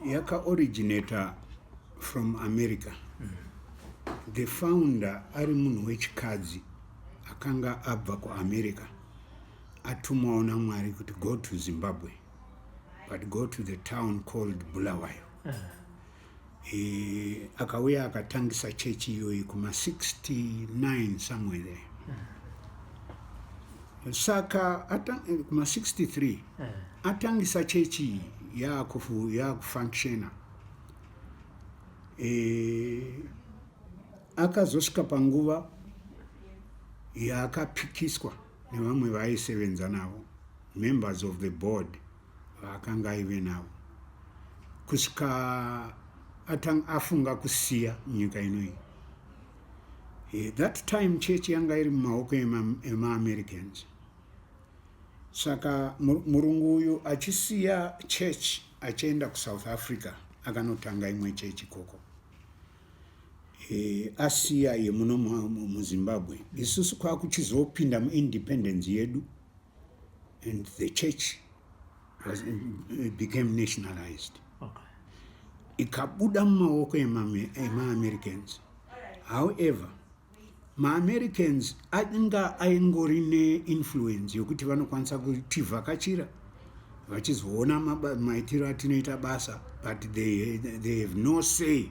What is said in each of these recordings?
yaka-originator from America. The founder ari munhu wechikadzi akanga abva kuAmerica, atumawo naMwari kuti go to Zimbabwe, but go to the town called Bulawayo. Akauya akatangisa chechi iyoyi kuma 69 somewhere there. Saka kuma 63 atangisa chechi yakufunctiona. Akazosvika panguva yakapikiswa nevamwe vaisevenza navo, members of the board vakanga aive navo, kusvika afunga kusiya nyika inoyi. That time church yanga iri mumaoko ema-Americans. Saka murungu uyu achisiya church achienda kuSouth Africa akanotanga imwe church ikoko. Asiya yemuno muZimbabwe. Isusu kwakuchizopinda muindependence yedu, and the church became nationalized. Ikabuda mumaoko ema-Americans. However, ma-Americans anga aingori ne-influence yokuti vanokwanisa kutivhakachira vachizoona maitiro atinoita basa, but they have no say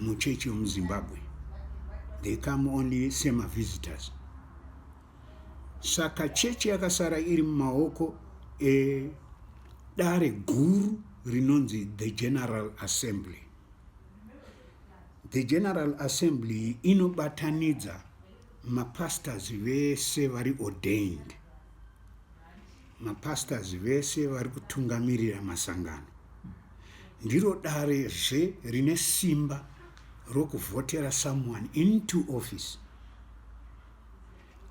muchechi yomuZimbabwe. They come only sema-visitors. Saka chechi yakasara iri mumaoko dare guru rinonzi the General Assembly. The General Assembly inobatanidza mapastors vese vari ordained, mapastors vese vari kutungamirira masangano. Ndiro dare zve rine simba rokuvhotera someone into office.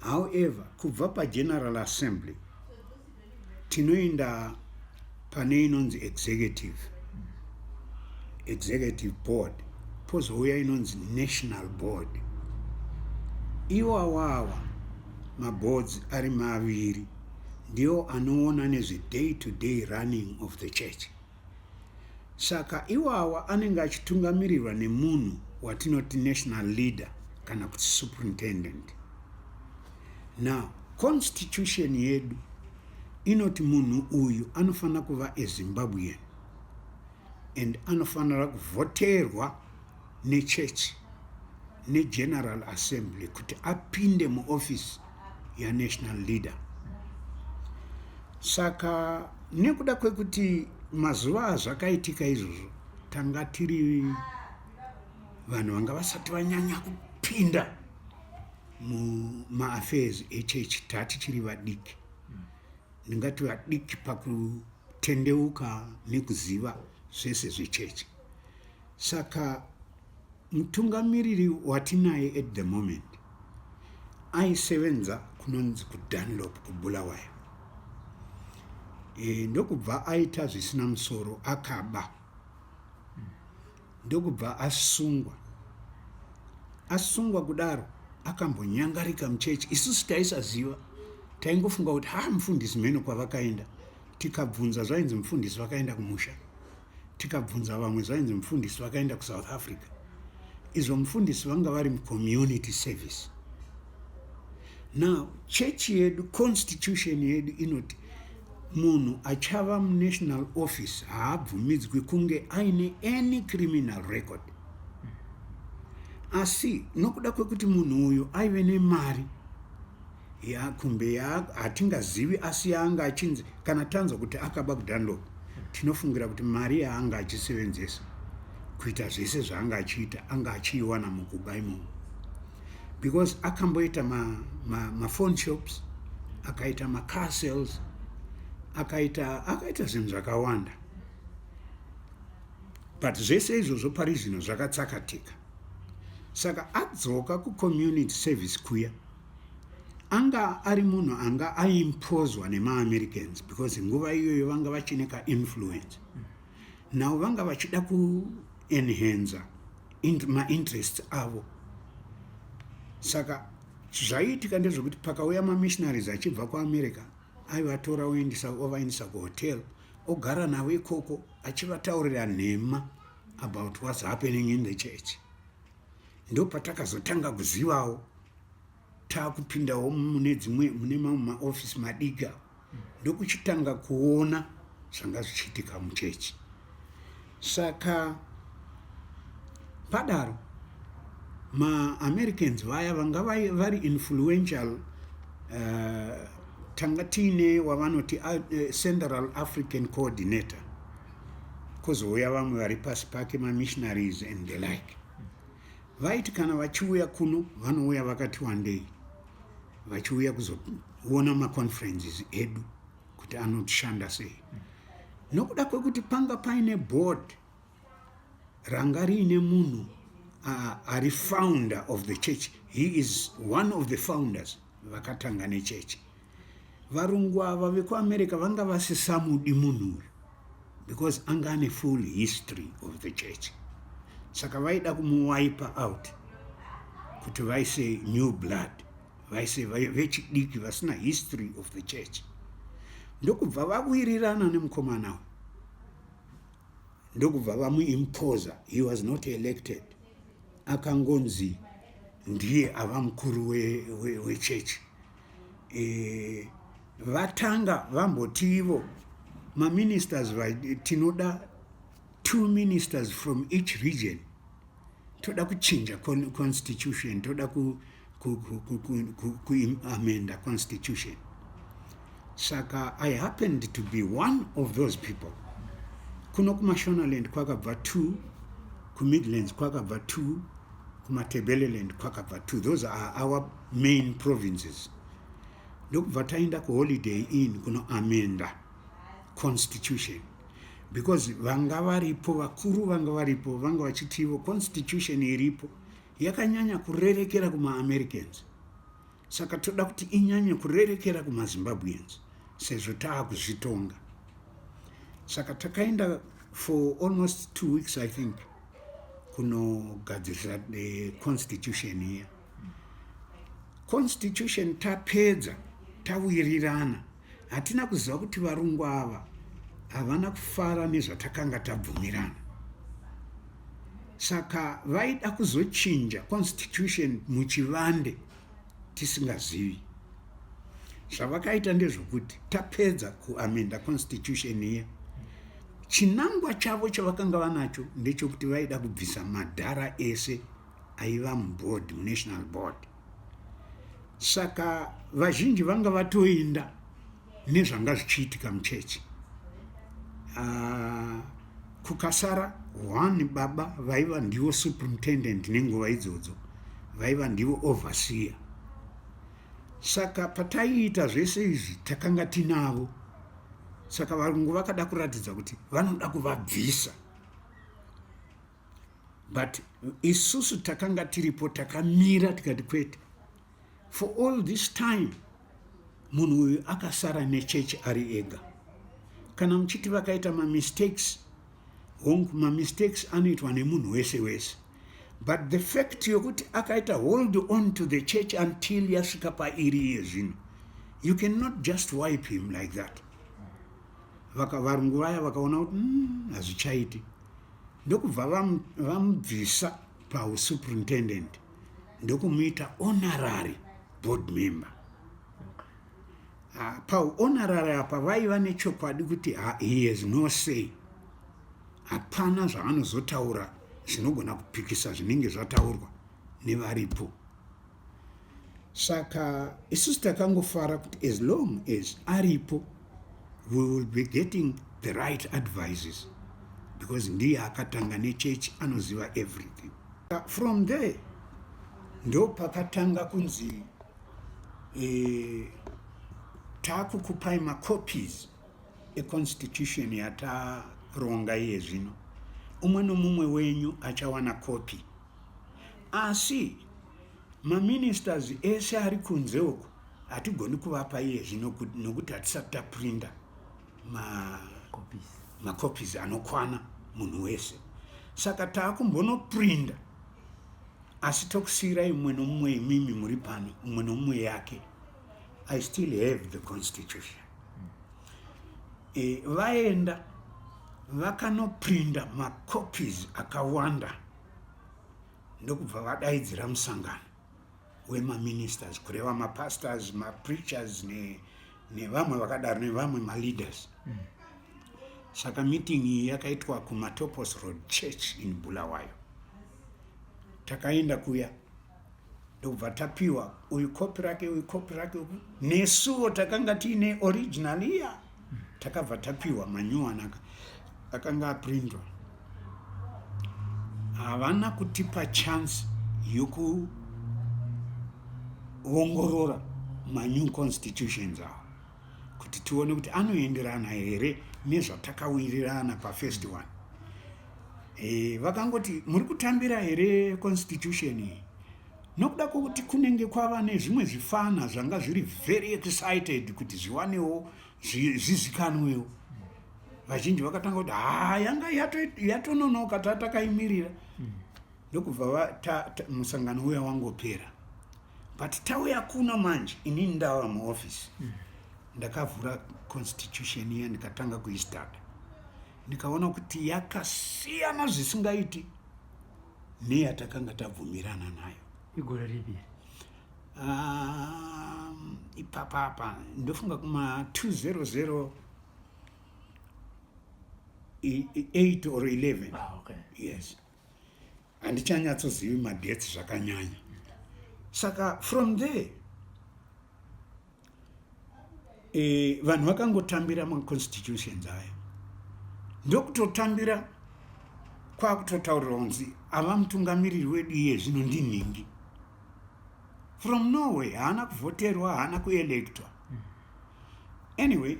However, kubva paGeneral Assembly tinoenda pane inonzi executive board, pozouya inonzi national board. Iwawawa maboards ari maviri ndio anoona nezve day-to-day running of the church. Saka iwawa anenge achitungamirirwa nemunhu watinoti national leader kana kuti superintendent. Now, constitution yedu inoti munhu uyu anofanira kuva a Zimbabwean and anofanira kuvhoterwa nechurch neGeneral Assembly kuti apinde muoffice yaNational Leader. Saka nekuda kwekuti mazuva azvakaitika izvozvo tanga tiri vanhu vanga vasati vanyanya kupinda muma-affairs echurch, tatichiri vadiki. Ndingati vadiki pakutendeuka nekuziva zvese zvechechi. Saka mutungamiriri watinaye at the moment aisevenza kunonzi kuDunlop kuBulawayo. Ndokubva aita zvisina musoro, akaba. Ndokubva asungwa kudaro, akambonyangarika muchechi. Isusu taisaziva, taingofunga kuti mufundisi mheno kwavakaenda. Tikabvunza zvainzi mufundisi vakaenda kumusha. Tikabvunza vamwe zvainzi mufundisi vakaenda kuSouth Africa. Izvo mufundisi vanga vari community service. Now, church yedu, constitution yedu inoti munhu achava munational office haabvumidzwi kunge aine any criminal record. Asi nokuda kwekuti munhu uyu aive nemari kumbe hatingazivi, asi yaanga achinzi kana tanzwa kuti akaba kuDunlop, tinofungira kuti mari yaanga achisevenzesa kuita zvese zvaanga achiita anga achiiwana mukuba imomo, because akamboita ma-phone shops, akaita ma-car sales, akaita zvinhu zvakawanda. But zvese izvozvo pari zvino zvakatsakatika. Saka adzoka ku-community service kuya, anga ari munhu anga aimpozwa nema-Americans, because nguva iyoyo vanga vachineka influence. Now vanga vachida ku-enhancer ma-interests avo. Saka zvaiitika ndezvokuti pakauya ma-missionaries achibva kuAmerica, aivatora ovaendesa kuhotel ogara nawo ikoko achivataurira nhema about what's happening in the church. Ndo patakazotanga kuzivawo, taakupindawo mune mamwe maofisi madiga, ndokuchitanga kuona zvanga zvichiitika muchechi. Saka padaro ma-Americans vaya vanga vari influential, tanga tiine wavanoti Central African Coordinator, kozouya vamwe vari pasi pake ma-missionaries and the like. Vaiti kana vachiuya kuno vanouya vakati wandei, vachiuya kuzoona ma-conferences edu kuti anoshanda sei. Nokuda kwekuti panga paine board ranga riine munhu ari founder of the church. He is one of the founders vakatanga nechechi. Varungu ava vekuAmerica vanga vasisamudi munhu uyu because anga ane full history of the church. Saka vaida kumuwipa out kuti vaise new blood, vaise vechidiki vasina history of the church. Ndokubva vawirirana nemukomana uyu, ndokubva vamuimposa. He was not elected, akangonzi ndiye ava mukuru wechechi. Vatanga vambotivo ma-ministers, tinoda 2 ministers from each region, toda kuchinja constitution, toda kuamenda constitution. Saka I happened to be one of those people. Kuno kumashonaland kwakabva 2, kumidlands kwakabva 2, kumatebeleland kwakabva 2. Those are our main provinces. Ndokubva taenda kuholiday inn kuno amenda constitution, because vanga varipo vakuru, vanga varipo, vanga vachitivo constitution iripo yakanyanya kurerekera kuma-Americans. Saka toda kuti inyanye kurerekera kuma-Zimbabweans sezvo taakuzvitonga. Saka takaenda for almost 2 weeks, I think, kunogadzirisa the constitution here. Constitution tapedza, tawirirana. Hatina kuziva kuti varungu ava havana kufara nezvatakanga tabvumirana. Saka vaida kuzochinja constitution muchivande tisingazivi. Zvavakaita ndezvokuti tapedza kuamenda constitution here. Chinangwa chavo chavakanga vanacho ndechekuti vaida kubvisa madhara ese aiva muboard, national board. Saka vazhinji vanga vatoenda nezvanga zvichiitika muchechi. Kukasara 1 baba vaiva ndivo superintendent nenguva idzodzo, vaiva ndivo overseer. Saka pataiita zvese izvi takanga tinavo. Saka varungu vakada kuratidza kuti vanoda kuvabvisa. But isusu takanga tiripo takamira tikati kwete. For all this time, munhu uyu akasara nechechi ari ega. Kana muchiti vakaita ma-mistakes, hongu ma-mistakes anoitwa nemunhu wese wese. But the fact yokuti akaita hold on to the church until yasvika pairi yezvino, you cannot just wipe him like that. Varungu vaya vakaona kuti hazvichaiti, ndokubva vamubvisa pausuperintendent, ndokumuita honorary board member. Pauhonorary apa vaiva nechokwadi kuti he has no say. Hapana zvaanozotaura zvinogona kupikisa zvinenge zvataurwa nevaripo. Saka isusu takangofara kuti as long as aripo, we will be getting the right advices, because ndiye akatanga nechechi, anoziva everything. From there ndo pakatanga kunzi taakukupai macopies econstitution yataronga iye zvino. Umwe nomumwe wenyu achawana copy. Asi ma-ministers ese ari kunze uko hatigoni kuvapa iye zvino nokuti hatisati taprinda macopies anokwana munhu wese. Saka taakumbonoprinda, asi tokusiyirai umwe nomumwe imimi muri pano, umwe nomumwe yake. I still have the constitution. vaenda vakanoprinda macopies akawanda ndokubva vadaidzira musangano wemaministers kureva mapastors, mapreachers nevamwe vakadaro nevamwe maleaders. Saka meeting iyi yakaitwa kumatopos road church in Bulawayo. Takaenda kuya ndobva tapiwa uyu kopi rake nesuwo takanga tiine original iya takabva tapiwa manyuwana akanga aprindwa. Havana kutipa chance yokuongorora manew constitutions avo kuti tione kuti anoenderana here nezvatakawirirana pafirst one. Vakangoti muri kutambira here constitution iyi, nokuda kwokuti kunenge kwava nezvimwe zvifana zvanga zviri very excited kuti zviwanewo zvizikanwewo. Vazhinji vakatanga kuti yanga yatononoka tatakayimirira. Ndokubva musangano uya wangopera. But tauya kuno manje inini ndava muoffice. Ndakavhura constitution iya ndikatanga kuistata. Ndikaona kuti yakasiyana zvisingaiti neyatakanga tabvumirana nayo. Igore ripi? Ipapa ndofunga kuma 2008 or 11. Okay. Yes. Handichanyatsozivi madates zvakanyanya. Saka from there vanhu vakangotambira maconstitutions aya. Ndokutotambira kwakutotaurira kunzi ava mutungamiriri wedu iye zvino ndinhingi. From Norway haana kuvhoterwa, haana kuelektwa. Anyway,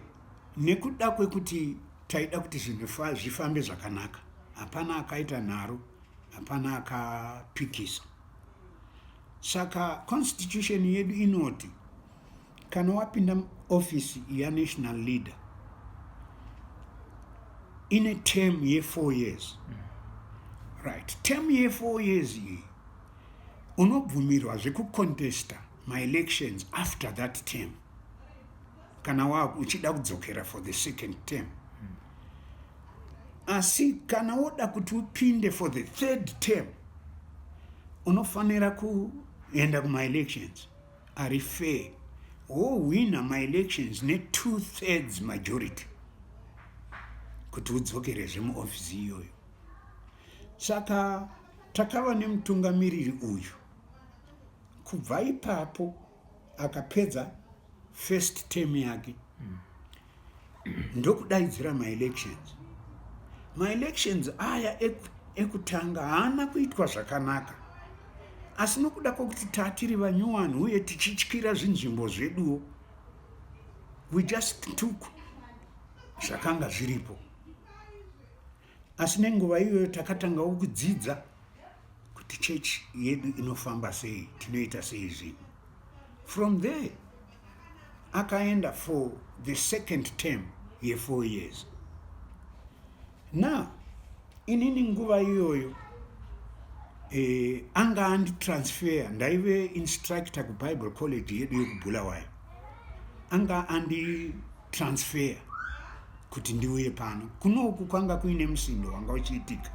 nekuda kwekuti taida kuti zvinhu zvifambe zvakanaka, hapana akaita nharo, hapana akapikisa. Saka constitution yedu inoti kana wapinda office ya national leader ine term ye 4 years. Right, term ye 4 years iyi unobvumirwa zvekucontesta my-elections after that term kana uchida kudzokera for the second term. Asi kana woda kuti upinde for the third term unofanira kuenda kuma-elections ari fair, wowina my-elections ne2/3 majority kuti udzokerezve muofisi iyoyo. Saka takava nemutungamiriri uyu. Kubva ipapo akapedza first term yake ndokudaidzira my-elections. My-elections aya ekutanga haana kuitwa zvakanaka, asi nokuda kwokuti tatiri vanyuwani uye tichityira zvinzvimbo zveduwo, we just took zvakanga zviripo. Asi nenguva iyoyo takatangawo kudzidza kuti church yedu inofamba sei, tinoita sei zvinhu. From there akaenda for the second term ye 4 years. Now inini nguva iyoyo anga anditransfer, ndaive instructor kuBible college yedu yekubulawayo. Anga anditransfer kuti ndiuye pano. Kunoku kwanga kuine musindo wanga uchiitika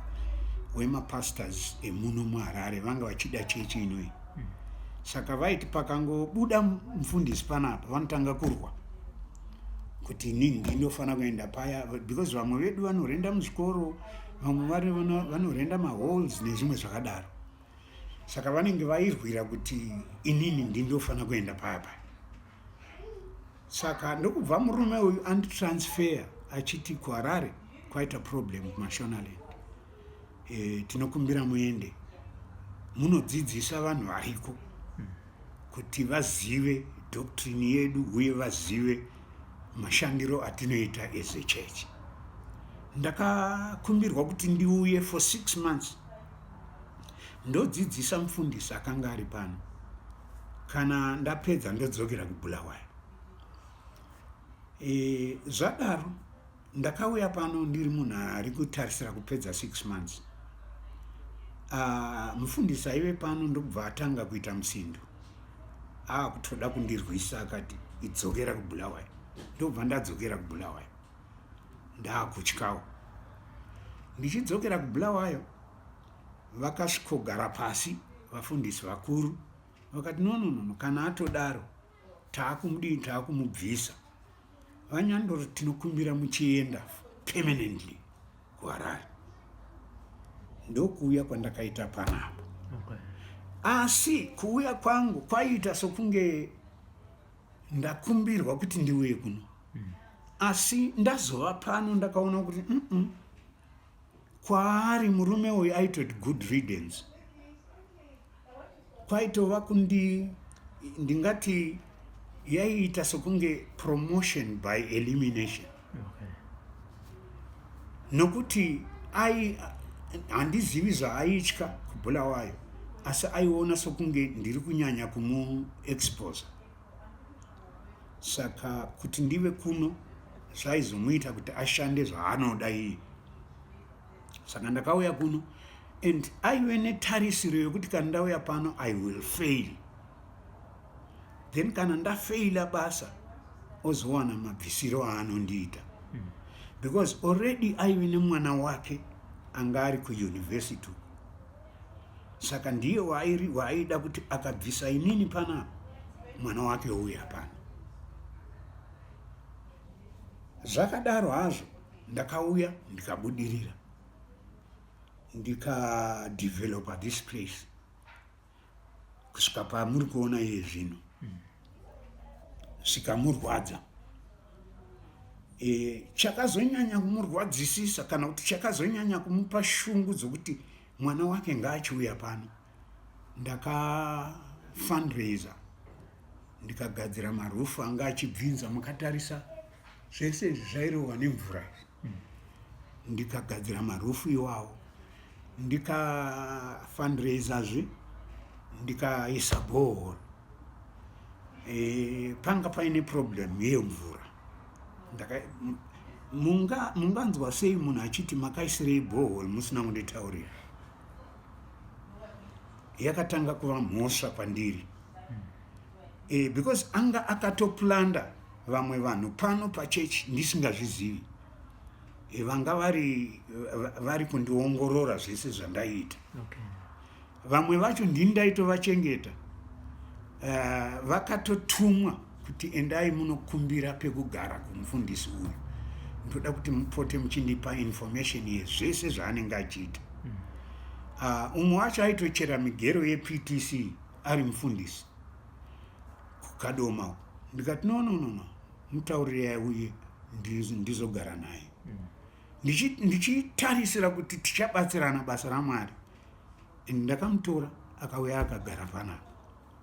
wemapastors emuno muHarare vanga vachida chechi inoi. Saka vaiti pakangobuda mufundisi panapa vanotanga kurwa kuti inini ndinofana kuenda paya, because vamwe vedu vanorenda muzvikoro, vamwe vanorenda mahalls nezvimwe zvakadaro. Saka vanenge vairwira kuti inini ndinofana kuenda paya. Saka ndokubva murume uyu anditransfer achiti kuHarare kwaita problem kuMashonaland. Tinokumbira muende munodzidzisa vanhu variko kuti vazive doctrine yedu uye vazive mashandiro atinoita as a church. Ndakakumbirwa kuti ndiuye for 6 months ndodzidzisa mufundisi akanga ari pano. Kana ndapedza ndodzokera kuBulawayo. Zvadaro ndakauya pano ndiri munhu ari kutarisira kupedza 6 months. Mufundisi aive pano ndokubva atanga kuita musindo. Kutoda kundirwisa akati idzokera kuBulawayo. Ndobva ndadzokera kuBulawayo. ndaakutyawo. Ndichidzokera kuBulawayo vakasvikogara pasi vafundisi vakuru vakati no, kana atodaro taakumubvisa. Vanyandoro tinokumbira muchienda permanently kuHarare. Ndokuuya kwandakaita panapa. Asi kuuya kwangu kwaita sokunge ndakumbirwa kuti ndiuye kuno. Asi ndazova pano ndakaona kuti kwaari murume uyu aitoti good riddance. Kwaitova ndingati yaiita sokunge promotion by elimination. Nokuti handizivi zvaaitya kuBulawayo, asi aiona sokunge ndiri kunyanya kumuexposa. Saka kuti ndive kuno zvaizomuita kuti ashande zvaanoda iye. Saka ndakauya kuno, and aive netarisiro yokuti kana ndauya pano I will fail. Then kana ndafeila basa ozowana mabvisiro aanondiita. Because already aive nemwana wake anga ari kuuniversity. Saka ndiye waaida kuti akabvisa inini panapa, mwana wake ouya pano. Zvakadaro hazvo ndakauya ndikabudirira, ndikadevelopa this place kusvika pamuri kuona iye zvino. Zvikamurwadza. Chakazonyanya kumurwadzisisa kana kuti chakazonyanya kumupa shungu dzokuti mwana wake ngaachiuya pano, ndakafundraiser, ndikagadzira marufu anga achibvinza. Mukatarisa zvese izvi zvairohwa nemvura. Ndikagadzira marufu iwawo, ndikafundraiserzve, ndikaisa borehole. Panga paine problem yemvura. Munganzwa sei munhu achiti makaisirei borehole musina kunditaurira? Yakatanga kuva mhosva pandiri. Because anga akatoplanda vamwe vanhu pano pachechi ndisingazvizivi. Vanga vari kundiongorora zvese zvandaiita. Vamwe vacho ndindaitovachengeta. Vakatotumwa kuti endai munokumbira pekugara kumufundisi uyu. Ndoda kuti mupote muchindipa information yezvese zvaanenge achiita. Umwe wacho aitochera migero yePTC ari mufundisi kukadoma. Ndikati no, mutaurire uye ndizogara naye. Ndichitarisira kuti tichabatsirana basa raMwari. Ndakamutora akauya akagara panapa.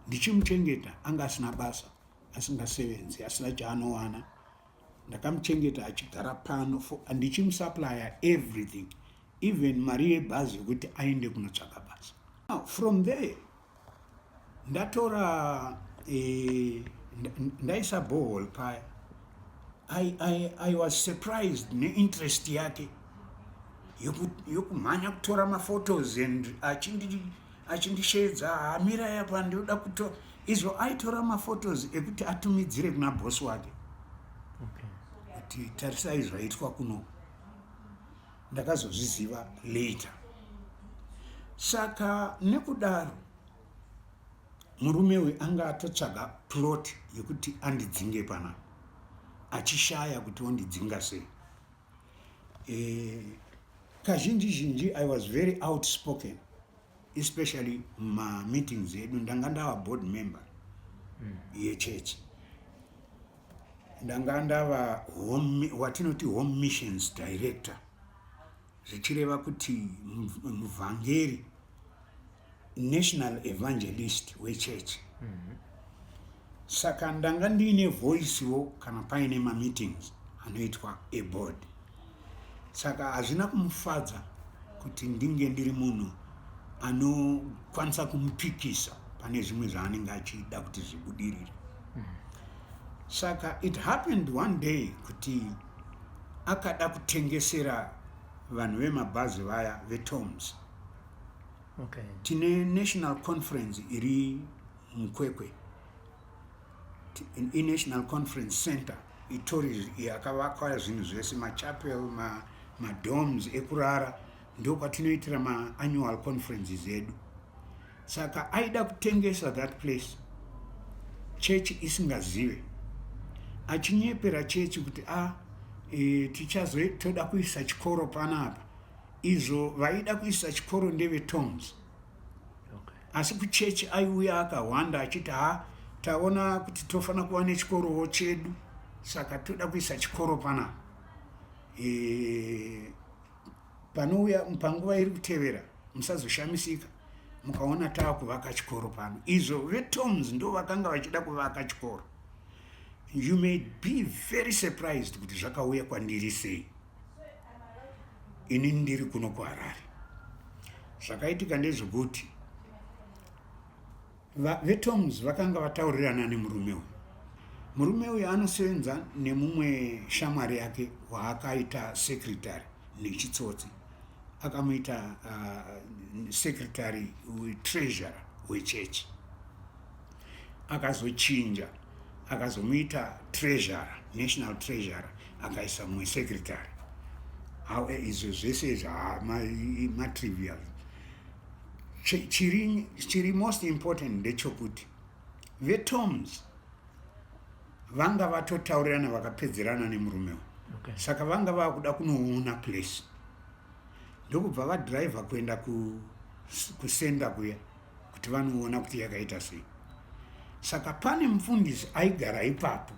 Ndichimuchengeta, anga asina basa, asingasevenzi, asina chaanowana. Ndakamuchengeta achigara pano, ndichimusupply everything, even mari yebhazi yokuti aende kunotsvaka basa. Now, from there, ndatora ndaisa borehole paya. I was surprised neinterest yake yokumhanya kutora maphotos and achindishedza, amira yapa ndinoda kutora. Izvo aitora maphotos ekuti atumidzire kuna boss wake. Kuti tarisai zvaitwa kuno. Ndakazozviziva later. Saka nekudaro murume uyu anga atotsvaga plot yekuti andidzinge panapa, achishaya kuti ondidzinga sei. Kazhinji I was very outspoken, especially meetings edu. Ndanga ndava board member yechechi. Ndanga ndava watinoti home missions director, zvichireva kuti muvhangeri, national evangelist wechechi. Saka ndanga ndiine voice wo kana paine meetings anoitwa board. Saka hazvina kumufadza kuti ndinge ndiri munhu anokwanisa kumupikisa pane zvimwe zvaanenge achida kuti zvibudirire. Saka it happened one day kuti akada kutengesera vanhu vemabhazi vaya veToms. Tine national conference iri muKwekwe, national conference center itori yakavakwa zvinhu zvese, machapel, madomes ekurara, ndo kwatinoitira maannual conferences edu. Saka aida kutengesa that place, chechi isingazive, achinyepera chechi kuti toda kuisa chikoro panapa. Izvo vaida kuisa chikoro ndevetoms. Asi kuchechi aiuya akawanda achiti taona kuti tofana kuva nechikorowo chedu, saka toda kuisa chikoro panapa. Panouya panguva iri kutevera, musazoshamisika mukaona taakuvaka chikoro pano. Izvo vetoms ndo vakanga vachida kuvaka chikoro. You may be very surprised kuti zvakauya kwandiri sei. Ini ndiri kuno kuHarare. Zvakaitika ndezvekuti vetoms vakanga vataurirana nemurume uyu. Murume uyu anosevenza nemumwe shamwari yake waakaita secretary nechitsotsi. Akamuita secretary treasurer wechechi. Akazochinja, akazomuita treasurer, national treasurer, akaisa mumwe secretary. Izvo zvese matrivial. Chiri most important ndechokuti vetoms vanga vatotaurirana vakapedzerana nemurume uyu. Saka vanga vakuda kunoona place. Ndokubva vadriver kuenda kusenda kuya kuti vanoona kuti yakaita sei. Saka pane mufundisi aigara ipapo,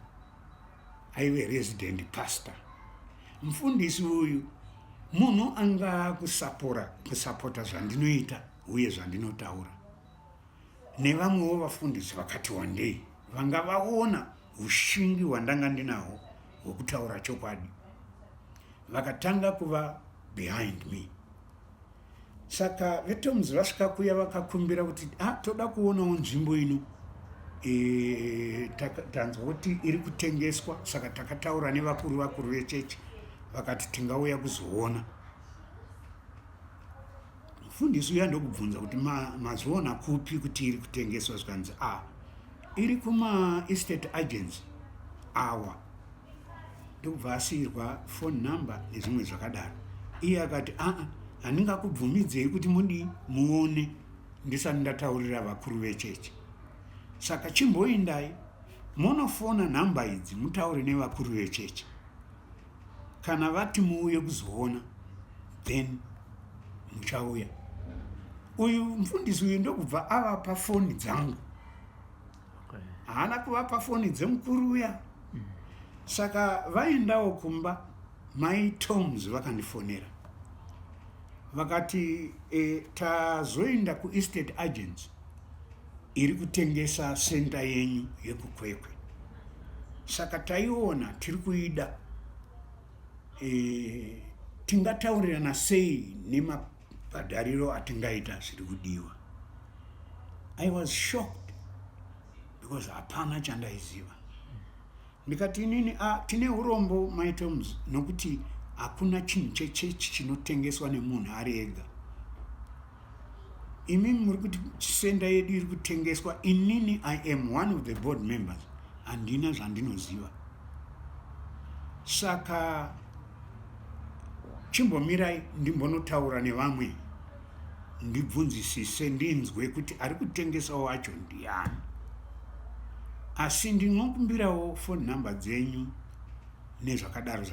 aive resident pastor. Mufundisi uyu munhu anga kusapota zvandinoita uye zvandinotaura. Nevamwewo vafundisi vakati wandei vanga vaona ushingi hwandanga ndinahwo hwekutaura chokwadi, vakatanga kuva behind me. Saka vetoms vasvika kuya vakakumbira kuti toda kuonawo nzvimbo ino, tanzwa kuti iri kutengeswa. Saka takataura nevakuru vechechi, vakati tingauya kuzoona. Mufundisi uya ndokubvunza kuti mazoona kupi kuti iri kutengeswa. Zvikanzi iri kuma estate agents awa. Ndokubva asiyirwa phone number nezvimwe zvakadaro. Iye akati handingakubvumidzei kuti muone ndisati ndataurira vakuru vechechi. Saka chimboendai monofona nhamba idzi mutaure nevakuru vechechi. Kana vati muuye kuzoona, then muchauya. Uyu mufundisi uyu ndokubva avapa foni dzangu. Haana kuvapa foni dzemukuru uya. Saka vaendawo kumba, mai Toms vakandifonera. Vakati tazoenda kuestate agents iri kutengesa senta yenyu yekukwekwe. Saka taiona tiri kuida tingataurirana sei nemabhadhariro atingaita zviri kudiwa. I was shocked because hapana chandaiziva. Ndikati inini tine urombo my Toms, nokuti hakuna chinhu chechechi chinotengeswa nemunhu ari ega. Imimi muri kuti senda yedu iri kutengeswa. Inini I am one of the board members, handina zvandinoziva. Saka chimbomirai ndimbonotaura nevamwe ndibvunzisise ndinzwe kuti ari kutengesa wacho ndiani. Asi ndinokumbirawo phone number dzenyu nezvakadaro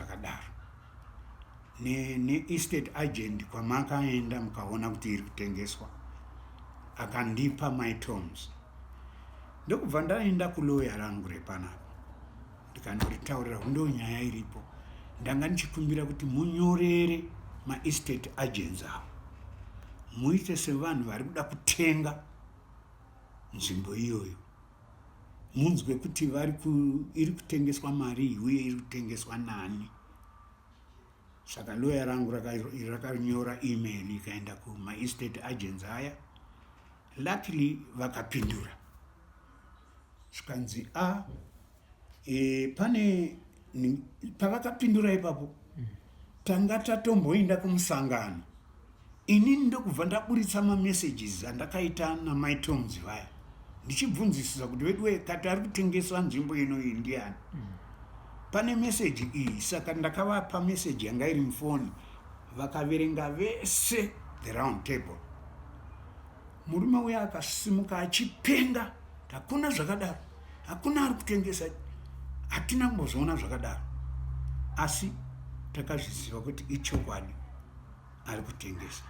ne-estate agent kwamakaenda mukaona kuti iri kutengeswa. Akandipa my Toms. Ndokubva ndaenda kulawyer rangu repanapa, ndikandoritaurira ndo nyaya iripo. Ndanga ndichikumbira kuti munyorere ma-estate agents avo, muite sevanhu vari kuda kutenga nzvimbo iyoyo. Munzwe kuti iri kutengeswa mari uye iri kutengeswa nani. Saka lawyer rangu rakanyora email ikaenda kuma-estate agents aya. Luckily vakapindura. Zvikanzi pane pavakapindura ipapo tanga tatomboenda kumusangano. Inini ndokubva ndaburitsa ma-messages andakaita namai Toms vaya, ndichibvunzisisa kuti vedu kati ari kutengesa nzvimbo ino iyi ndiani. pane message iyi, saka ndakavapa message yanga iri mufoni, vakaverenga vese the round table. Murume uya akasimuka achipenga, hakuna zvakadaro, hakuna ari kutengesa, hatina kumbozoona zvakadaro. Asi takazviziva kuti ichokwadi ari kutengesa.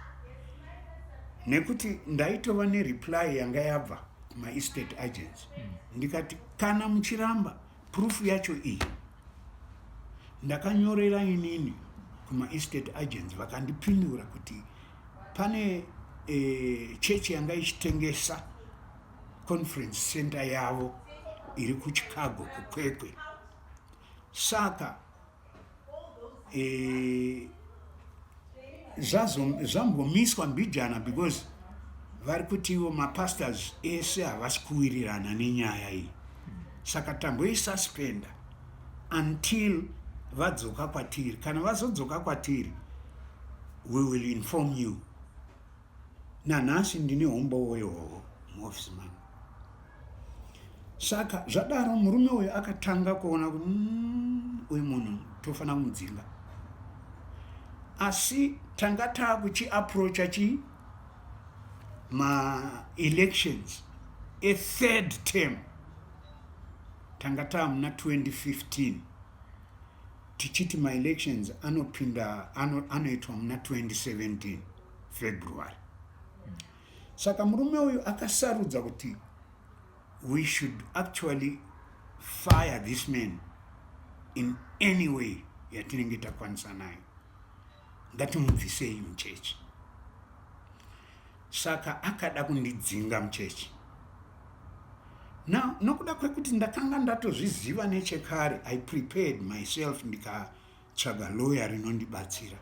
Nekuti ndaitova nereply yanga yabva kuma estate agents. Ndikati kana muchiramba proof yacho iyi. Ndakanyorera inini kuma estate agents vakandipindura kuti pane chechi yanga ichitengesa conference center yavo iri kuChicago kukwekwe. Saka zvambomiswa mbijana because vari kuti ivo mapastors ese havasi kuwirirana nenyaya iyi. Saka tamboisuspenda until vadzoka kwatiri. Kana vazodzoka kwatiri, we will inform you. Nanhasi ndine hombowo ihoho muofisi mangu. Saka zvadaro murume uyu akatanga kuona kuti uyu munhu tofana kumudzinga. Asi tanga takuchiapproacha ma-elections a third term. Tanga tamuna 2015. Tichiti ma-elections anoitwa muna 2017 February. Saka murume uyu akasarudza kuti we should actually fire this man in any way yatinenge takwanisa nayo. Ngatimubvisei muchechi. Saka akada kundidzinga muchechi. Now, nokuda kwekuti ndakanga ndatozviziva nechekare, I prepared myself ndikatsvaga lawyer rinondibatsira.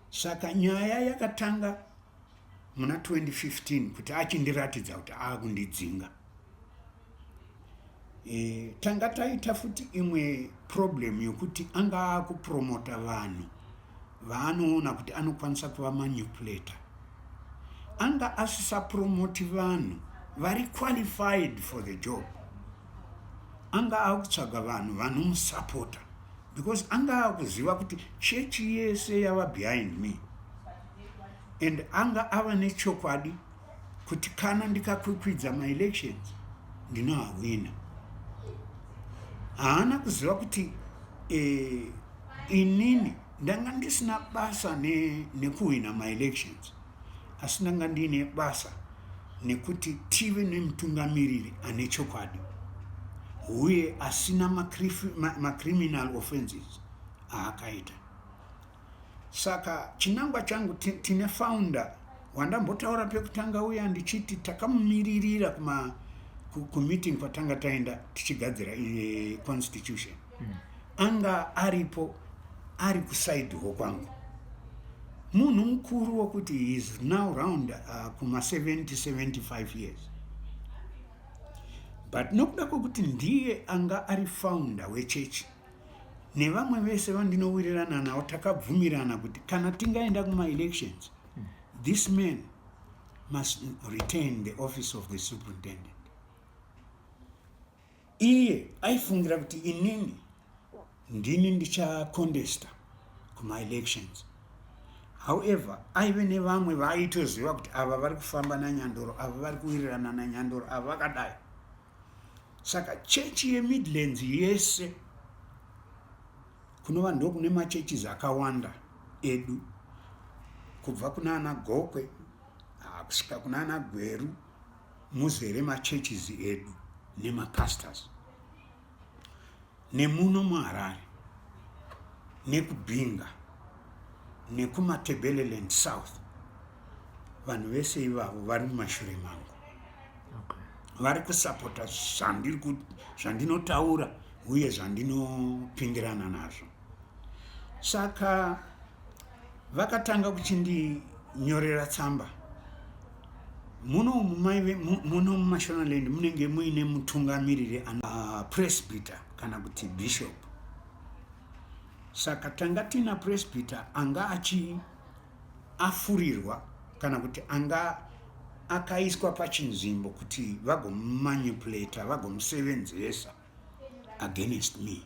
Saka nyaya yakatanga muna 2015 kuti achindiratidza kuti akundidzinga. Tanga taita futi imwe problem yokuti anga akupromota vanhu vaanoona kuti anokwanisa kuva manipulator. Anga asisapromoti vanhu vari qualified for the job. Anga akutsvaga vanhu vanomusapota because anga akuziva kuti chechi yese yava behind me. And anga ava nechokwadi kuti kana ndikakwikwidza ma-elections ndinohawina. Haana kuziva kuti inini ndanga ndisina basa nekuwina ma-elections, asi ndanga ndine basa nekuti tive nemutungamiriri ane chokwadi uye asina ma-criminal offenses aakaita. Saka chinangwa changu tine founder wandambotaura pekutanga uya ndichiti takamumiririra kumeeting kwatanga taenda tichigadzira constitution. Anga aripo ari kusaidiwo kwangu. Munhu mukuru wokuti he is now round kuma 70-75 years. But nokuda kwokuti ndiye anga ari founder wechechi, nevamwe vese vandinowirirana navo takabvumirana kuti kana tingaenda kuma-elections, this man must retain the office of the superintendent. Iye aifungira kuti inini ndini ndichacontesta kuma-elections. However, aive nevamwe vaitoziva kuti ava vari kufamba naNyandoro, ava vari kuwirirana naNyandoro, ava vakadai. Saka chechi yeMidlands yese kunova ndokune machurches akawanda edu, kubva kuna ana Gokwe kusvika kuna ana Gweru, muzere machurches edu nemapastors. Nemuno muHarare, nekubhinga, nekumaTebeleland South, vanhu vese ivavo vari mumashure mangu. Vari kusapota zvandinotaura uye zvandinopindirana nazvo. Saka vakatanga kuchindinyorera tsamba. Muno mumashonaland munenge muine mutungamiriri presbyter kana kuti bishop. Saka tanga tina presbyter anga afurirwa kana kuti anga akaiswa pachinzvimbo kuti vagomanipulata, vagomusevenzesa against me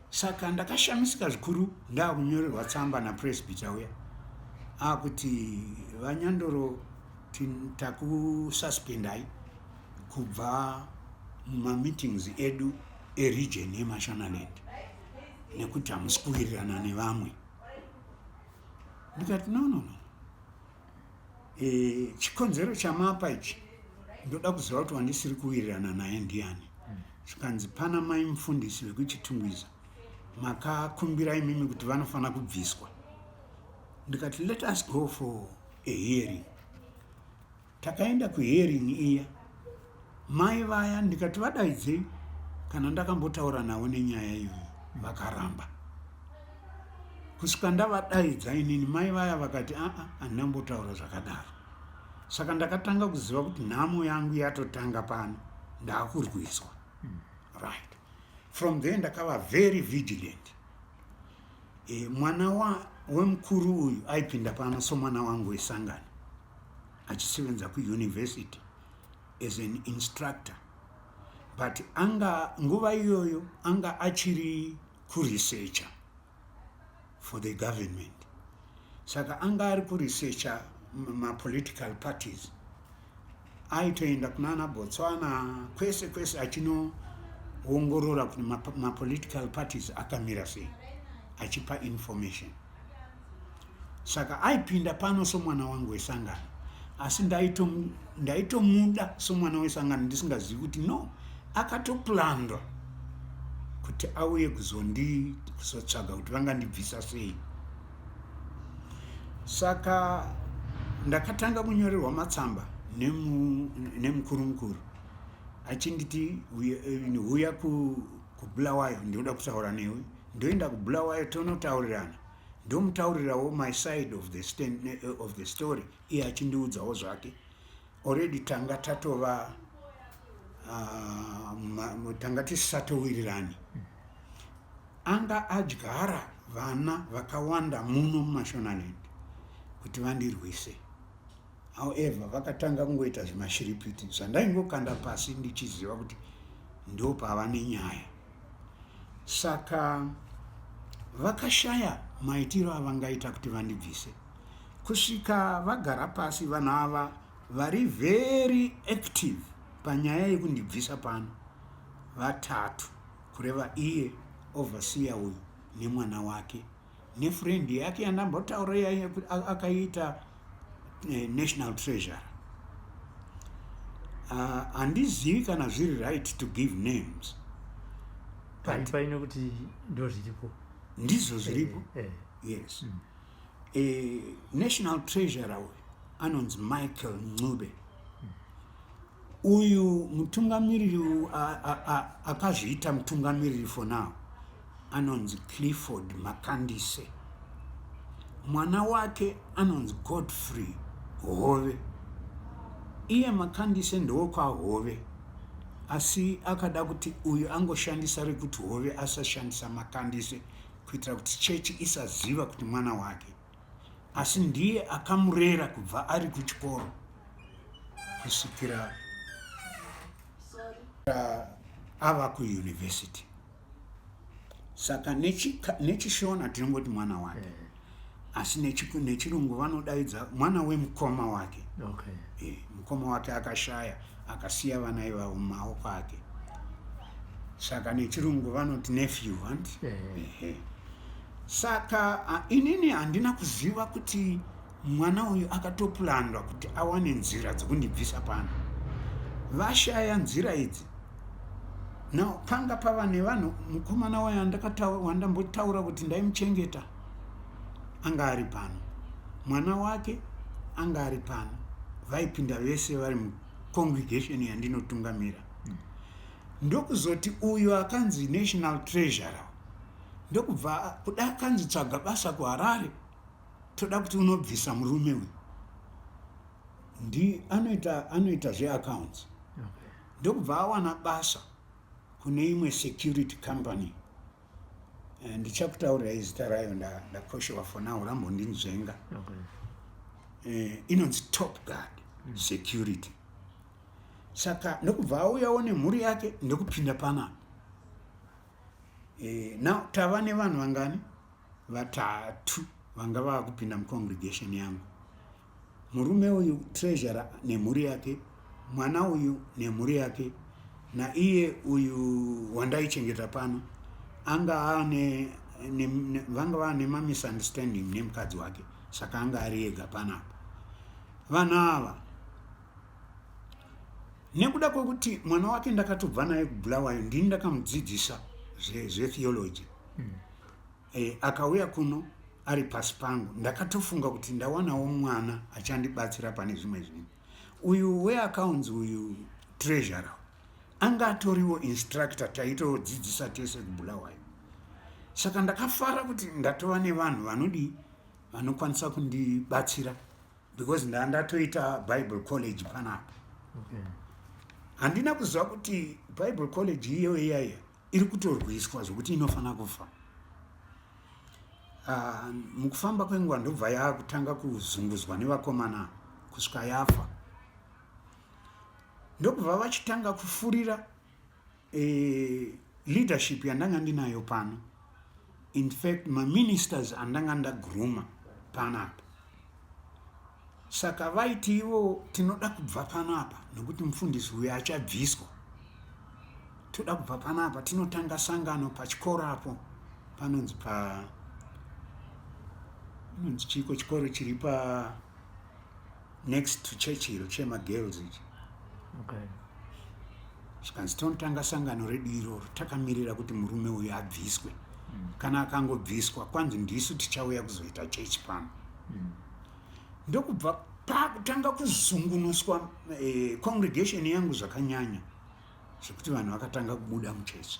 Saka ndakashamisika zvikuru ndakunyorerwa tsamba napresbyter uya akuti Vanyandoro takususpendai kubva mumameetings edu region yeMashonaland nekuti hamusi kuwirirana nevamwe. Ndikati no. Chikonzero chamapa ichi ndoda kuziva kuti wandisiri kuwirirana naye ndiani. Zvikanzi pana mai mufundisi wekuchitungwiza makakumbira imimi kuti vanofana kubviswa. Ndikati let us go for a hearing. Takaenda kuhearing iya. Mai vaya ndikati vadaidzei kana ndakambotaura navo nenyaya iyoyo, vakaramba. Kusvika ndavadaidza inini mai vaya vakati handina mbotaura zvakadaro. Saka ndakatanga kuziva kuti nhamo yangu yatotanga pano, ndaakurwiswa. Right. From there ndakava very vigilant. Mwana wemukuru uyu aipinda pano somwana wangu wesangano achisevenza kuuniversity as an instructor, but nguva iyoyo anga achiri kuresearcher for the government. Saka anga ari kuresearcher ma-political parties. Aitoenda kunana Botswana kwese achinoongorora kuti ma-political parties akamira sei, achipa information. Saka aipinda pano somwana wangu wesangano, asi ndaitomuda somwana wesangano ndisingazivi kuti no, akatoplandwa kuti auye kuzotsvaga kuti vangandibvisa sei. Saka ndakatanga kunyorerwa matsamba nemukuru achinditi huya kuBulawayo, ndoda kutaura newe. Ndoenda kuBulawayo tonotaurirana, ndomutaurirawo my side of the story. Iye achindiudzawo zvake. Already tanga tatova tanga tisatowirirani. Anga adyara vana vakawanda muno muMashonaland kuti vandirwise. However, vakatanga kungoita zvimashiripiti zvandaingokanda pasi ndichiziva kuti ndo pava nenyaya. Saka vakashaya maitiro avangaita kuti vandibvise. Kusvika vagara pasi vanhu ava vari very active panyaya yekundibvisa pano, vatatu, kureva iye overseer uyu nemwana wake nefriend yake yandambotaura yaiye akaita national treasurer. Handizivi kana zviri right to give names. Paino kuti ndo zviripo. Ndizo zviripo. Yes. National treasurer uyu anonzi Michael Ncube. Uyu mutungamiriri akazviita mutungamiriri for now anonzi Clifford Makandise. Mwana wake anonzi Godfrey Hove. Iye Makandise ndowo kwaHove, asi akada kuti uyu angoshandisa rekuti Hove asashandisa Makandise kuitira kuti chechi isaziva kuti mwana wake, asi ndiye akamurera kubva ari kuchikoro kusvikira ava kuuniversity. Saka nechishona tinongoti mwana wake, asi nechirungu vanodaidza mwana wemukoma wake. Mukoma wake akashaya akasiya vana ivavo mumaoko ake, saka nechirungu vanoti nephew. Saka inini handina kuziva kuti mwana uyu akatoplandwa kuti awane nzira dzokundibvisa pano. Vashaya nzira idzi. Now panga pava nevanhu, mukomana wandambotaura kuti ndaimuchengeta anga ari pano, mwana wake anga ari pano, vaipinda vese vari mucongregation yandinotungamira. Ndokuzoti uyu akanzi national treasurer, ndokubva kuda akanzi tsvaga basa kuHarare, toda kuti unobvisa murume uyu, anoita zveaccounts. Ndokubva awana basa kune imwe security company. Ndichakutaurira zita rayo, ndakoshewa for now, rambondinzvenga. Inonzi Top Guard Security. Saka ndokubva auyawo nemhuri yake ndokupinda panapa. Now tava nevanhu vangani 3 vanga vakupinda mucongregation yangu. Murume uyu treasurer nemhuri yake, mwana uyu nemhuri yake, na iye uyu wandaichengeta pano anga ane vanga vane misunderstanding nemukadzi wake, saka anga ari ega panapa. Vanhu ava nekuda kwekuti mwana wake ndakatobva naye kuBulawayo, ndini ndakamudzidzisa zvetheology. Akauya kuno ari pasi pangu, ndakatofunga kuti ndawanawo mwana achandibatsira pane zvimwe zvinhu. Uyu weaccounts, uyu treasurer, anga atoriwo instructor taitodzidzisa tese kuBulawayo. Saka ndakafara kuti ndatova nevanhu vanokwanisa kundibatsira, because ndatoita Bible college panapa. Handina kuziva kuti Bible college iyo iyaya iri kutorwiswa zvokuti inofana kufa. Mukufamba kwenguva ndobva yakutanga kuzunguzwa nevakomana kusvika yafa. Ndokubva vachitanga kufurira leadership yandanga ndinayo pano. In fact, ministers andanga ndaguruma panapa. Saka vaiti ivo tinoda kubva panapa nokuti mufundisi uyu achabviswa. Toda kubva panapa, tinotanga sangano pachikoro apo panonzi chikoro chiri pa next to church iro chemagirls ichi. Chikanzi tonotanga sangano redu iroro takamirira kuti murume uyu abviswe. Kana akangobviswa kwanzi ndisu tichauya kuzoita church pano. Ndokubva pakutanga kuzungunuswa congregation yangu zvakanyanya, zvekuti vanhu vakatanga kubuda muchechi.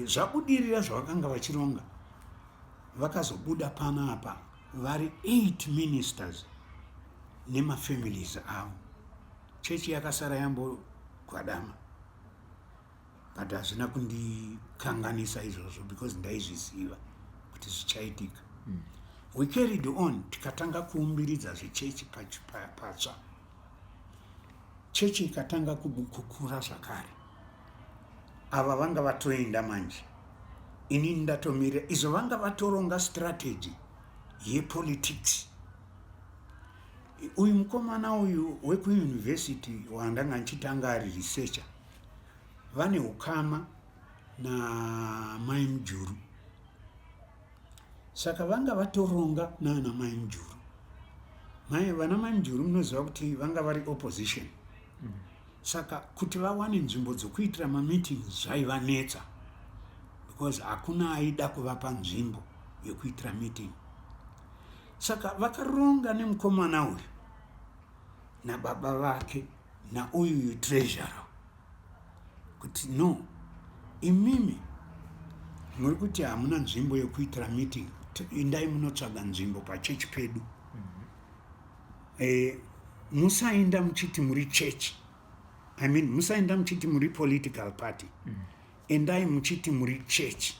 Zvabudirira zvavakanga vachironga, vakazobuda panapa vari 8 ministers nemafamilies avo. Chechi yakasara yambogwadama, but hazvina kundikanganisa izvozvo because ndaizviziva kuti zvichaitika. We carried on, tikatanga kuumbiridza zvechechi patsva. Chechi ikatanga kukura zvakare. Ava vanga vatoenda manje, inini ndatomira. Izvo vanga vatoronga strategy yepolitics. Uyu mukomana uyu wekuuniversity wandanga nchitanga ari researcher, vane ukama na Mai Mujuru. Saka vanga vatoronga nana Mai Mujuru. Vana Mai Mujuru munoziva kuti vanga vari opposition. Saka kuti vawane nzvimbo dzokuitira meetings zvaivanetsa, because hakuna aida kuvapa nzvimbo yokuitira meeting. Saka vakaronga nemukomana uyu nababa vake na uyu treasurer kuti no, imimi muri kuti hamuna nzvimbo yokuitira meeting, indai munotsvaga nzvimbo pachechi pedu. Musaenda muchiti muri church, musaenda muchiti muri political party, endai muchiti muri church.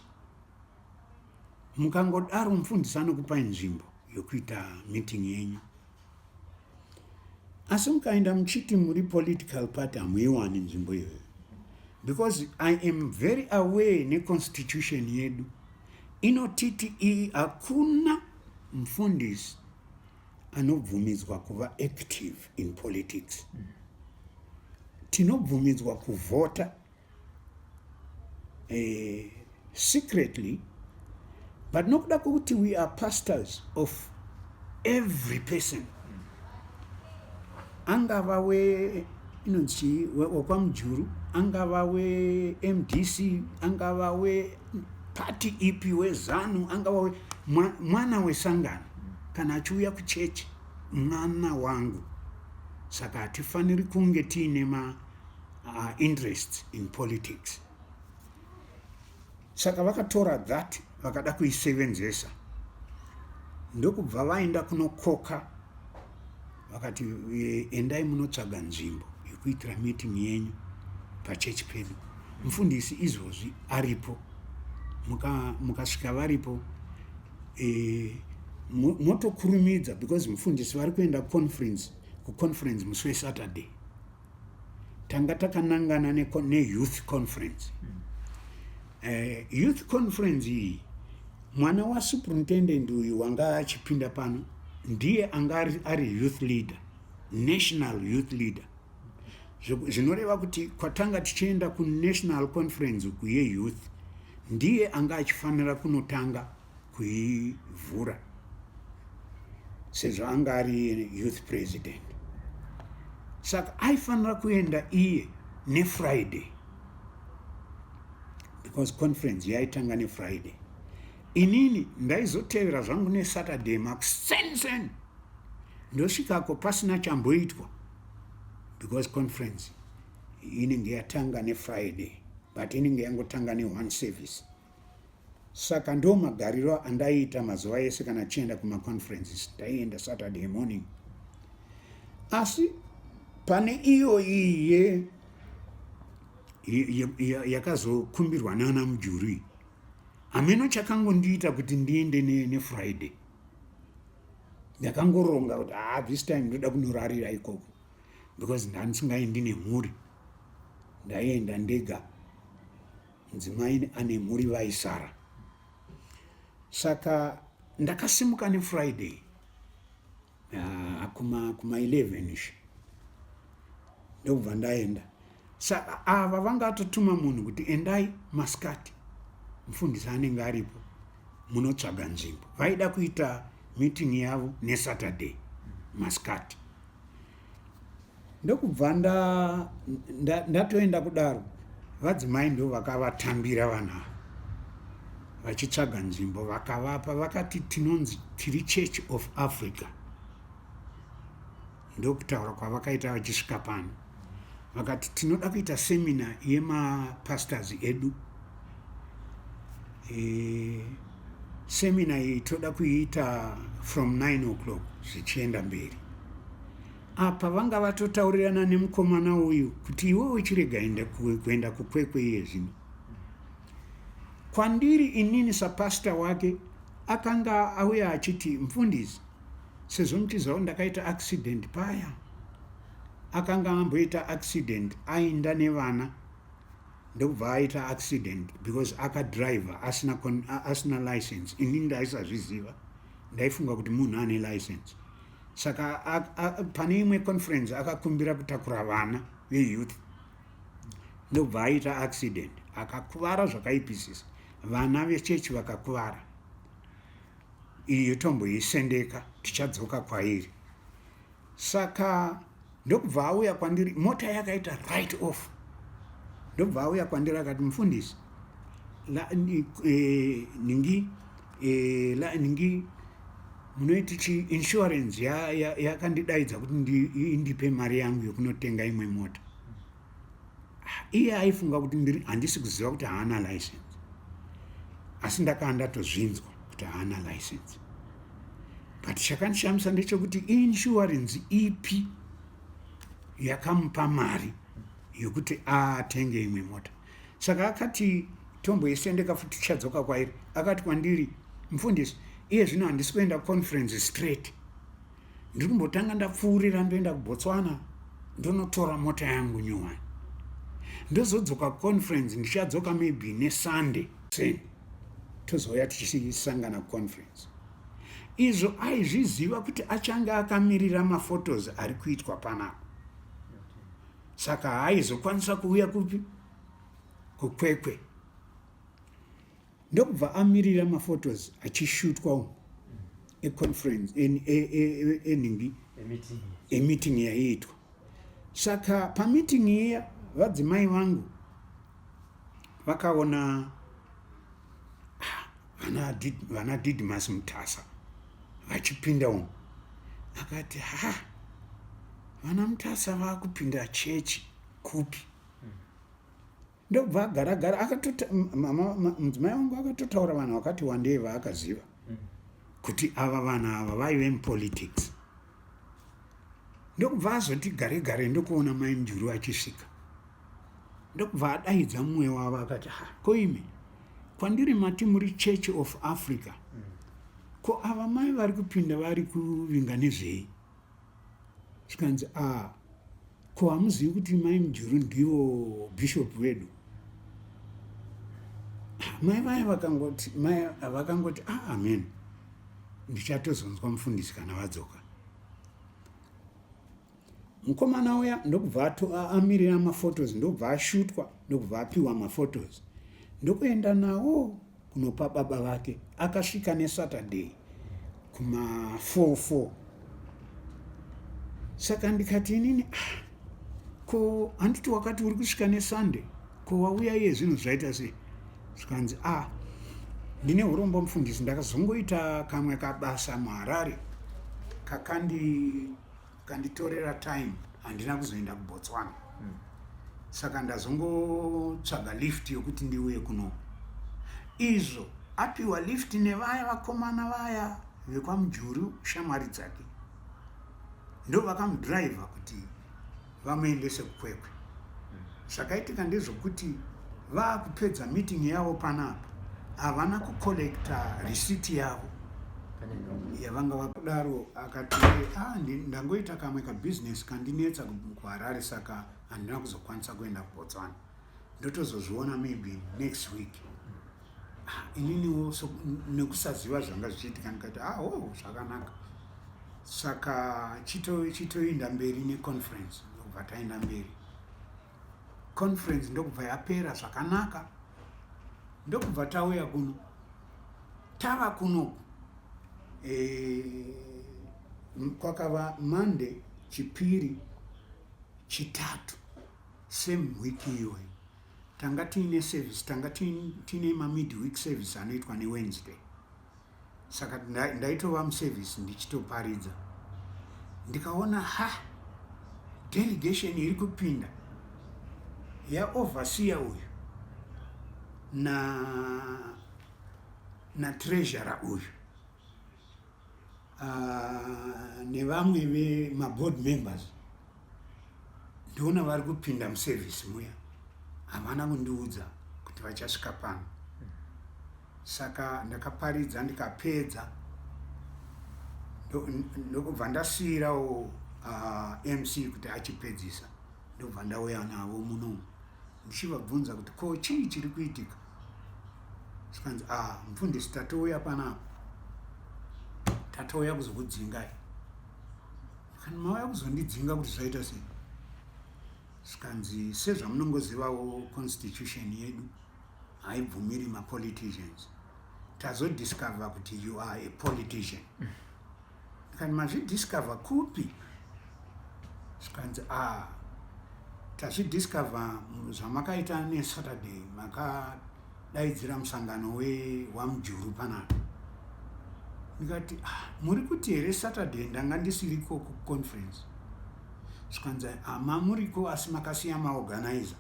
Mukangodaro mufundisi anokupai nzvimbo yokuita meeting yenyu. Asi mukaenda muchiti muri political party, hamuiwani nzvimbo iyoyo. Because I am very aware neconstitution yedu inotiti hakuna mufundisi anobvumidzwa kuva active in politics. Tinobvumidzwa kuvota secretly, but nokuda kuti we are pastors of every person. Angava inonzi wakwamujuru, angava MDC, angava party ipi wezanu, angava mwana wesangano, kana achiuya kuchechi mwana wangu. Saka hatifaniri kunge tiine interest in politics. Saka vakatora that vakada kuisevenzesa. Ndokubva vaenda kunokoka, vakati endai munotsvaga nzvimbo yokuitira meeting yenyu pachechi pedu. Mufundisi izvozvi aripo. Mukasvika varipo, motokurumidza, because mufundisi vari kuenda kuconference musi weSaturday. Tanga takanangana neYouth conference. youth conference iyi, mwana wa superintendent uyu wanga achipinda pano ndiye anga ari youth leader, national youth leader. Zvinoreva kuti kwatanga tichienda kunational conference kuye youth, ndiye anga achifanira kunotanga kuivhura sezvo anga ari youth president. Saka aifanira kuenda iye neFriday, because conference yaitanga neFriday. Inini ndaizotevera zvangu neSaturday makusensen, ndosvikako pasina chamboitwa, because conference inenge yatanga neFriday, but inenge yangotanga ne1 service. Saka ndo magariro andaiita mazuva ese kana chienda kumaconferences, taienda Saturday morning. Asi pane iyo iye yakazokumbirwa nana mujuri, ameno chakangondiita kuti ndiende neFriday. Ndakangoronga kuti this time ndoda kunorarira ikoko, because ndanisingaendi nemhuri, ndaienda ndega, mudzimai ane mhuri vaisara. Saka ndakasimuka neFriday kuma 11ish ndobva ndaenda. Saka ava vangatotuma munhu kuti endai Maskati, mufundisi anenge aripo, munotsvaga nzvimbo. Vaida kuita meeting yavo neSaturday Maskati. Ndokubva ndatoenda kudaro, vadzimai ndo vakavatambira vanhu vachitsvaga nzvimbo, vakavapa, vakati tinonzi tiri Church of Africa. Ndokutaura kwavakaita vachisvika pano, vakati tinoda kuita semina yemapastors edu. Semina iyi toda kuiita from 9 o'clock zvichienda mberi. Apa vanga vatotaurirana nemukomana uyu kuti iwe uchirega kuenda kukwekwe iye zvino. Kwandiri inini sapasta wake akanga auya achiti, mufundisi, sezvo muchiziva ndakaita accident paya. Akanga amboita accident, ainda nevana, ndokubva aita accident because akadriver asina license. Inini ndaisazviziva, ndaifunga kuti munhu ane license. Saka pane imwe conference akakumbira kutakura vana veyouth, ndokubva aita accident, akakuvara zvakaipisisa. Vana vechechi vakakuvara. Iyo tomboisendeka, tichadzoka kwairi. Saka ndokubva auya kwandiri, mota yakaita right off. Ndokubva auya kwandiri akati, mufundisi, ningi munoiti insurance yakandidaidza kuti indipe mari yangu yokunotenga imwe mota. Iye aifunga kuti handisi kuziva kuti haana license, asi ndakanga ndatozvinzwa kuti haana license. But chakandishamisa ndechekuti insurance ipi yakamupa mari yokuti atenge imwe mota. Saka akati tomboisendeka futi tichadzoka kwairi. Akati kwandiri, mufundisi, iye zvino handisi kuenda conference straight, ndiri kumbotanga ndapfuurira ndoenda kuBotswana ndonotora mota yangu nyuwani, ndozodzoka conference, ndichadzoka maybe neSunday tozouya tichisangana conference. Izvo aizviziva kuti achanga akamirira maphotos ari kuitwa panapa. Saka haizokwanisa kuuya kupi kukwekwe. Ndokubva amirira maphotos achishutwa umu econference meeting yaiitwa. Saka pameeting iya vadzimai vangu vakaona vana Didmus Mutasa vachipinda umu. Akati, vana Mutasa vakupinda chechi kupi? Ndobva agara mudzimai wangu akatotaura vanhu vakati wandei vaakaziva kuti ava vana ava vaive mupolitics. Ndokubva azoti gare ndokuona mai mujuru achisvika. Ndokubva adaidza mumwe wavo akati, koime, kwandiri mati muri Church of Africa, ko ava mai vari kupinda vari kuvinga nezvei? Chikanzi, ko hamuzivi kuti mai mujuru ndivo bishop wedu? mai vakangoti amen, ndichatozonzwa mufundisi kana vadzoka. Mukomana uya ndokubva amirira mafotos, ndokubva ashutwa, ndokubva apiwa mafotos, ndokuenda nawo kunopa baba vake. Akasvika neSaturday kuma 4:04. Saka ndikati inini ko handiti wakati uri kusvika neSunday, ko wauya iye zvinhu zvaita sei? Zvikanzi ndine urombo mufundisi, ndakazongoita kamwe kabasa muHarare kanditorera time, handina kuzoenda kuBotswana. Saka ndazongotsvaga lift yokuti ndiuye kuno. Izvo apiwa lift nevaya vakomana vaya vekwamujuru, shamwari dzake, ndo vakamudhiraivha kuti vamuendese kukwekwe. Zvakaitika ndezvokuti vaakupedza meeting yavo panapa, havana kukolekta risiti yavo yavanga vakudaro. Akati ndangoita kamwe kabusiness kandinetsa kuHarare, saka handina kuzokwanisa kuenda kuBotswana, ndotozozviona maybe next week. Ininiwo nekusaziva zvanga zvichiitika ndikati zvakanaka. Saka chitoenda mberi neconference, ndokubva taenda mberi. Conference ndokubva yapera zvakanaka, ndokubva tauya kuno. Tava kuno kwakava Monday, Chipiri, Chitatu, same week iyoyo tanga tiine service, tanga tiine midweek service anoitwa neWednesday. Saka ndaitova muservice ndichitoparidza, ndikaona delegation iri kupinda yaoverseer uyu na treasurer uyu nevamwe vemaboard members, ndoona vari kupinda muservice muya. Havana kundiudza kuti vachasvika pano. Saka ndakaparidza ndikapedza, ndokubva ndasiyirawo MC kuti achipedzisa, ndobva ndauya navo muno ndichivabvunza kuti ko chii chiri kuitika. Zvikanzi mufundisi, tatouya panapa, tatouya kuzokudzingai. Kana mauya kuzondidzinga kuti zvaita sei? Zvikanzi sezvamunongozivawo constitution yedu haibvumiri mapoliticians. Tazodiscover kuti you are a politician. Kana mazvidiscover kupi? Zvikanzi tazvidiscover zvamakaita neSaturday, makadaidzira musangano wamujuru panapa. Ndikati muri kuti here Saturday ndanga ndisiriko kuconference? Zvikanzi mamuriko asi makasiya maorganizer.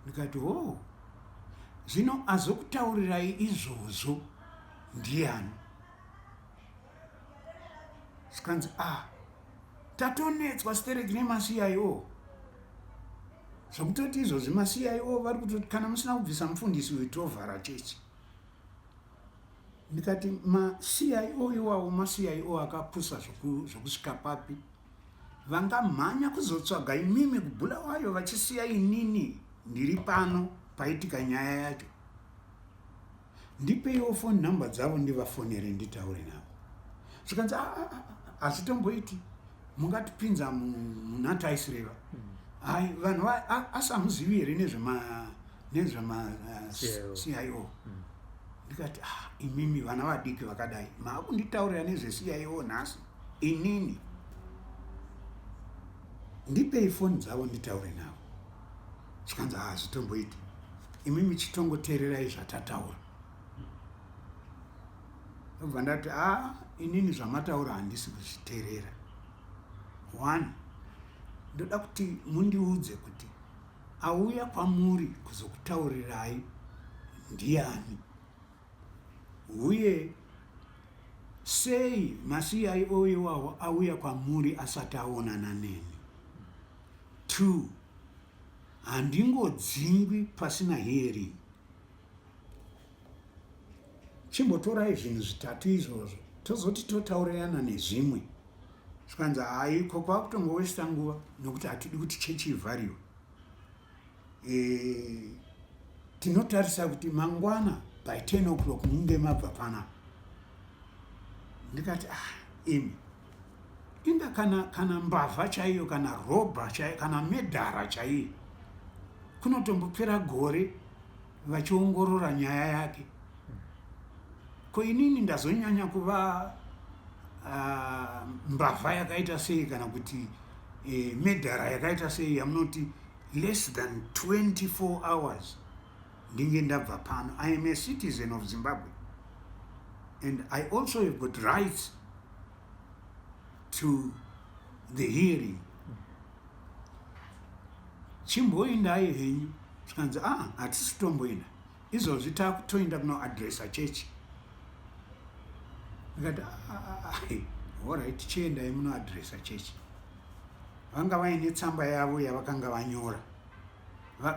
Ndikati zvino azokutaurirai izvozvo ndiani? Zvikanzi tatonetswa stereki nemaCIO, zvokutoti izvozvi maCIO vari kutoti kana musina kubvisa mufundisi wetovhara chechi. Ndikati maCIO iwawo maCIO akapusa zvokusvika papi, vangamhanya kuzotsvaga imimi kuBulawayo vachisiya inini ndiri pano paitika nyaya yacho. Ndipeiwo phone number dzavo ndivafonere nditaure navo. Zvikanzi hazvitomboiti, mungatipinza munataisireva. Vanhu asamuzivi here nezvemaCIO. Ndikati imimi vana vadiki vakadai, maakunditaurira nezveCIO nhasi inini. Ndipei phone dzavo nditaure navo. Zvikanzi hazvitomboiti, imimi chitongoteererai zvatataura. Ndobva ndati inini zvamataura handisi kuzviteerera. 1, ndoda kuti mundiudze kuti auya kwamuri kuzokutaurirai ndiani, uye sei maCIO iwawo auya kwamuri asati aonana neni. 2, handingodzingwi pasina hearing. Chimbotorai zvinhu zvitatu izvozvo tozoti totaurirana nezvimwe. Zvikanzi ko kwakutongowesta nguva, nokuti hatidi kuti chechi ivhariwe. tinotarisa kuti mangwana by 10 o'clock munge mabva panapa. Ndikati imi inga kana mbavha chaiyo kana robha chaiyo kana medhara chaiyo kunotombopera gore vachiongorora nyaya yake. Ko inini ndazonyanya kuva mbavha yakaita sei kana kuti medhara yakaita sei yamunoti less than 24 hours ndinge ndabva pano. I am a citizen of Zimbabwe and I also have got rights to the hearing. Chimboendai henyu tikanzi hatisi tomboenda izvozvi takutoenda kunoadresa chechi. Ndikati alright tichiendai munoadresa chechi. Vanga vaine tsamba yavo yavakanga vanyora.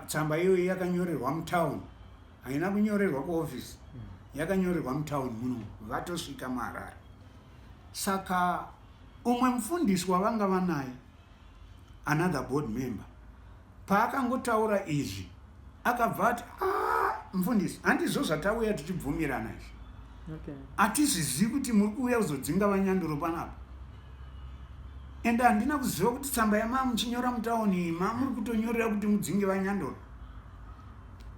Tsamba iyoyo yakanyorerwa mutauni, haina kunyorerwa kuofisi, yakanyorerwa mutauni muno, vatosvika maHarare. Saka umwe mufundisi wavanga vanaye, another board member, paakangotaura izvi akabva ati mufundisi handizvo zvatauya tichibvumirana izvi. Hatizvizivi kuti muri kuuya kuzodzinga vaNyandoro panapa. Ende handina kuziva kuti tsamba yamamuchinyora mutauni mamuri kutonyorera kuti mudzinge vaNyandoro.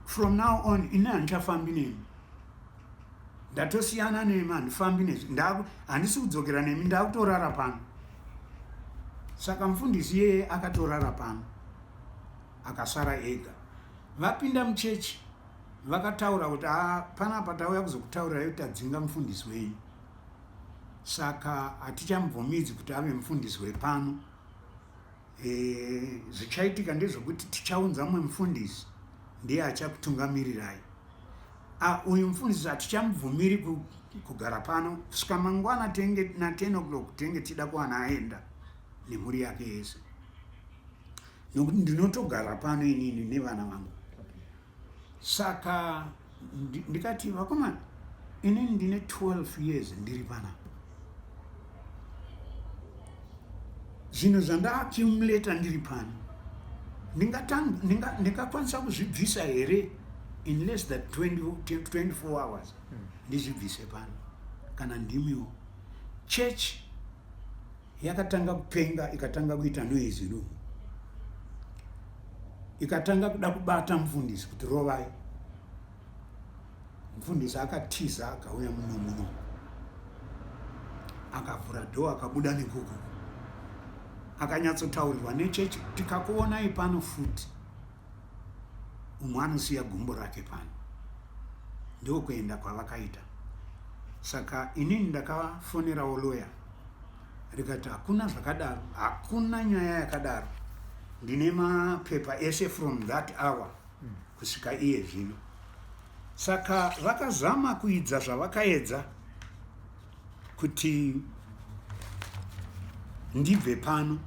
From now on ine handichafambi nemi, ndatosiyana nemi, handifambi nezvi, handisi kudzokera nemi, ndakutorara pano. Saka mufundisi yeye akatorara pano akasara ega. Vapinda muchechi vakataura kuti panapa tauya kuzokutaurirai kuti tadzinga mufundisi wenyu. Saka hatichamubvumidzi kuti ave mufundisi wepano. Zvichaitika ndezvokuti tichaunza mumwe mufundisi ndiye achakutungamirirai. Uyu mufundisi hatichamubvumiri kugara pano kusvika mangwana tenge na 10 o'clock tenge tida kuwana aenda nemhuri yake yese. Nokuti ndinotogara pano inini nevana vangu. Saka ndikati vakomana, inini ndine 12 years ndiri panapa. Zvinhu zvandaaccumulata ndiri pano ndingakwanisa kuzvibvisa here in less than 24 hours. Ndizvibvise pano kana ndimiwo. Church yakatanga kupenga, ikatanga kuita noise rumu, ikatanga kuda kubata mufundisi kuti rovai. Mufundisi akatiza akauya muno akavhura dhoo akabuda nekuku. Akanyatsotaurirwa nechechi, tikakuonai pano futi umwe anosiya gumbo rake pano. Ndokuenda kwavakaita. Saka inini ndakafonerawo lawyer, rikati hakuna zvakadaro, hakuna nyaya yakadaro. Ndine mapepa ese from that hour kusvika iye zvino. Saka vakazama kuidza zvavakaedza kuti ndibve pano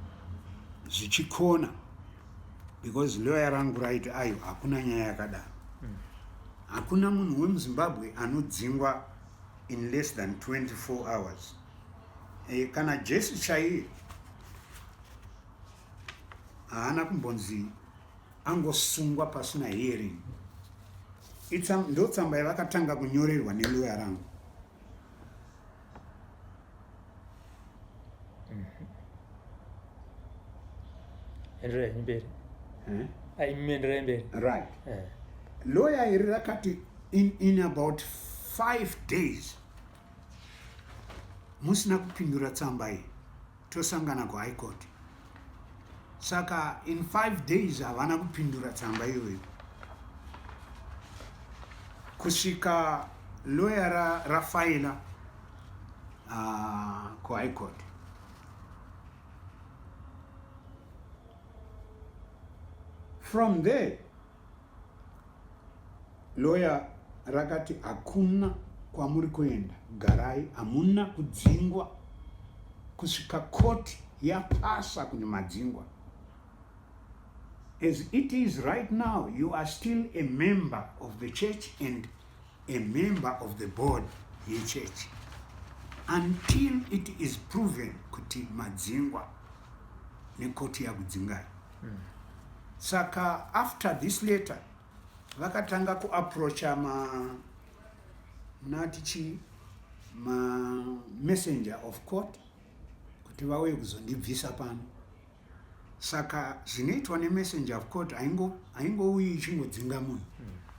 zvichikona, because lawyer rangu raiti ayo hakuna nyaya yakadaro. Hakuna munhu wemuZimbabwe anodzingwa in less than 24 hours. Kana Jesu chaiye haana kumbonzi angosungwa pasina hearing. Ndo tsamba yavakatanga kunyorerwa nelawyer rangu. Right. Lawyer iri rakati in about 5 days musina kupindura tsamba iyi tosangana kuHigh Court. Saka in 5 days havana kupindura tsamba iyoyo kusvika lawyer rafaila kuHigh Court. From there lawyer rakati hakuna kwamuri kuenda, garai, hamuna kudzingwa kusvika court yapasa kune madzingwa. As it is right now, you are still a member of the church and a member of the board yechurch until it is proven kuti madzingwa nekoti yakudzingai. Saka after this letter vakatanga kuapproacha messenger of court kuti vauye kuzondibvisa pano. Saka zvinoitwa messenger of court haingouyi ichingodzinga munhu,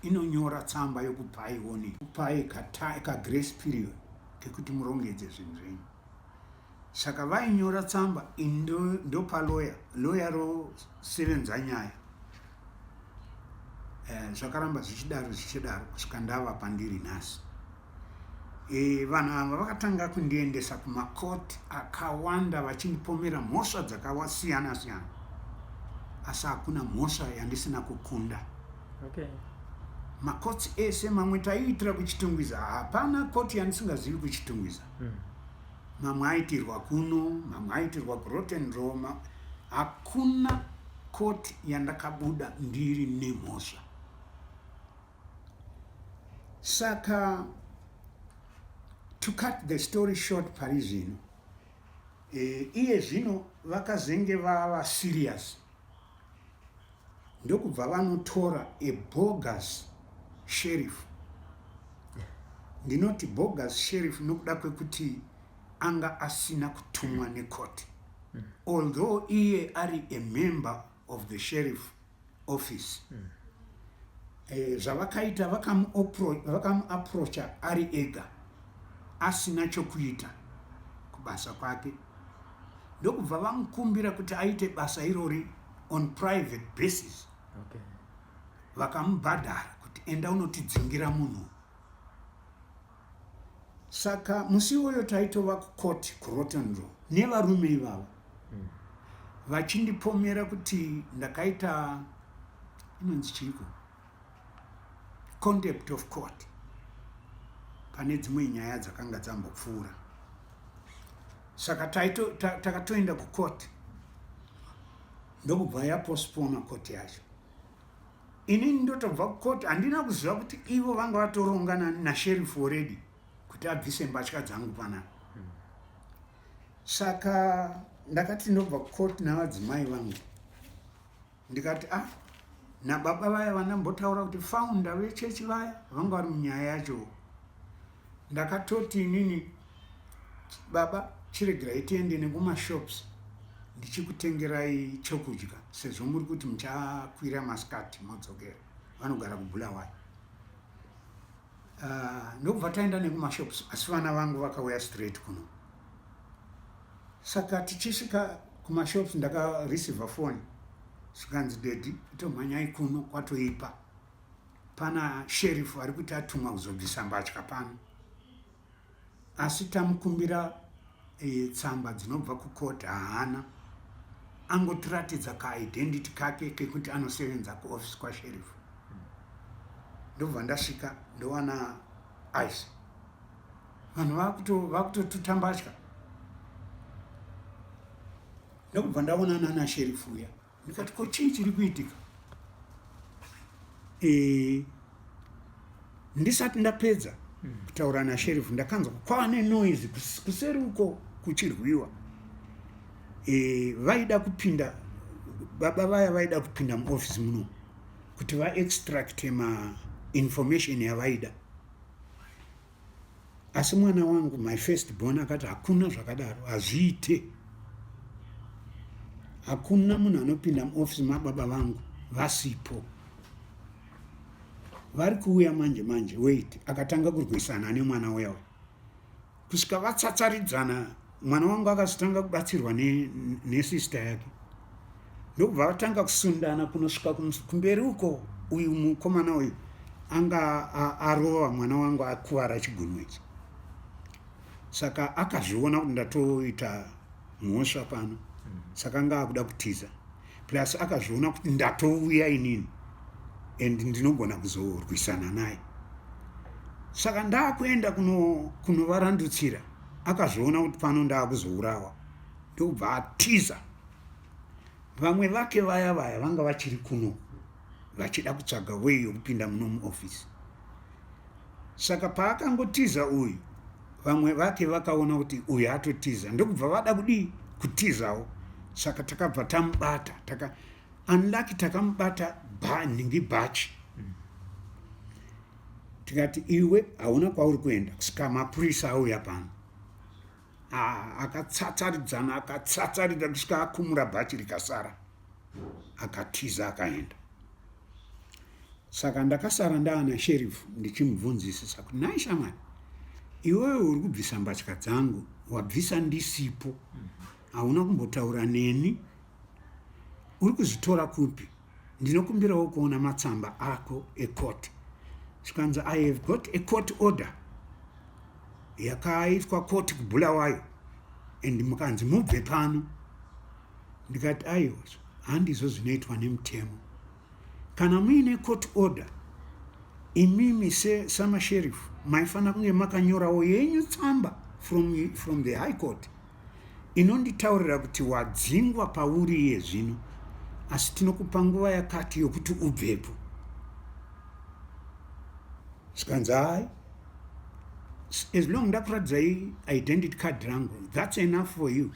inonyora tsamba yokupai warning, kupai ka grace period kekuti murongedze zvinhu zvenyu. Saka vainyora tsamba ndopa lawyer rosevenza nyaya. Zvakaramba zvichidaro kusvika ndava pandiri nhasi. Vanhu ava vakatanga kundiendesa kumakoti akawanda vachindipomera mhosva dzakasiyana siyana, asi hakuna mhosva yandisina kukunda. Okay. Makoti ese mamwe taiitira kuchitungwiza, hapana koti yandisingazivi kuchitungwiza. Mamwe aitirwa kuno, mamwe aitirwa Groton Row, hakuna koti yandakabuda ndiri nemhosva. Saka to cut the story short pari zvino, iye zvino vakazenge vava serious, ndokubva vanotora a bogus sheriff. Ndinoti bogus sheriff nokuda kwekuti anga asina kutumwa nekoti, although iye ari a member of the sheriff office. Zvavakaita vakamuapproacha ari ega, asina chokuita kubasa kwake, ndokubva vamukumbira kuti aite basa irori on private basis. Okay. Vakamubhadhara kuti enda unotidzingira munhu. Saka musi uyo taitova kukoti kuRotten Row nevarume ivava vachindipomera kuti ndakaita inonzi chiko contempt of court pane dzimwe nyaya dzakanga dzambopfuura. Saka takatoenda kukoti, ndokubva yapostpona koti yacho. Inini ndotobva kukoti, handina kuziva kuti ivo vanga vatorongana nasheriff already kuti abvise mbatya dzangu panapa. Saka ndakati ndobva kukoti navadzimai vangu, ndikati nababa vaya vandambotaura kuti founder vechechi vaya vanga vari munyaya yacho. Ndakatoti inini, baba, chiregerai tiende nekumashops ndichikutengerai chokudya, sezvo muri kuti muchakwira masikati modzokera. Vanogara kuBulawayo. Ndobva taenda nekumashops, asi vana vangu vakauya straight kuno. Saka tichisvika kumashops ndakareceiva phone, zvikanzi dedi itomhanyai kuno kwatoipa, pana sheriff ari kuti atumwa kuzobvisa mbatya pano. Asi tamukumbira tsamba dzinobva kukoti haana, angotiratidza kaidentity kake kekuti anosevenza kuoffice kwasheriff. Ndobva ndasvika ndowana ice, vanhu vakutotuta mbatya. Ndokubva ndaonana nasheriff uya, ndikati ko chii chiri kuitika. Ndisati ndapedza kutaura nasheriff, ndakanzwa kwava nenoise kuseri uko kuchirwiwa. Vaida kupinda, baba vaya vaida kupinda muoffice muno kuti vaextracte information yavaida. Asi mwana wangu, my first born, akati hakuna zvakadaro, hazviite. Hakuna munhu anopinda muoffice mababa vangu vasipo. Vari kuuya manje, wait. Akatanga kurwisana nemwana wewe, kusvika vatsatsaridzana. Mwana wangu akazotanga kubatsirwa nesister yake, ndokubva vatanga kusundana kunosvika kumberi uko. Uyu mukomana uyu anga arova mwana wangu akuvara chigunwe ichi. Saka akazviona kuti ndatoita mhosva pano, saka anga akuda kutiza. Plus akazviona kuti ndatouya inini and ndinogona kuzorwisana naye. Saka ndakuenda kunovarandutsira, akazviona kuti pano ndaakuzourawa, ndokubva atiza. Vamwe vake vaya vanga vachiri kuno vachida kutsvaga way yokupinda muno muoffice. Saka paakangotiza uyu, vamwe vake vakaona kuti uyu atotiza, ndokubva vada kutizawo. Saka takabva tamubata, unlucky takamubata nhingi bhachi. tikati iwe hauna kwauri kuenda, kusvika mapurisa auya pano. Akatsatsaridzana kusvika akumura bhachi rikasara, akatiza akaenda. Saka ndakasara ndaana sheriff ndichimubvunzisisa kuti nai shamwari, iwewe uri kubvisa mbatya dzangu, wabvisa ndisipo, hauna kumbotaura neni, uri kuzvitora kupi? Ndinokumbirawo kuona matsamba ako ekoti. Zvikanzi I have got a court order yakaitwa koti kuBulawayo, and mukanzi mubve pano. Ndikati aiwa, handizvo zvinoitwa nemutemo. Kana muine court order, imimi samasheriff maifana kunge makanyorawo yenyu tsamba from the high court inonditaurira kuti wadzingwa pauri iye zvino, asi tinokupa nguva yakati yokuti ubvepo. Zvikanzi hai, as long ndakuratidza identity card rangu, that's enough for you.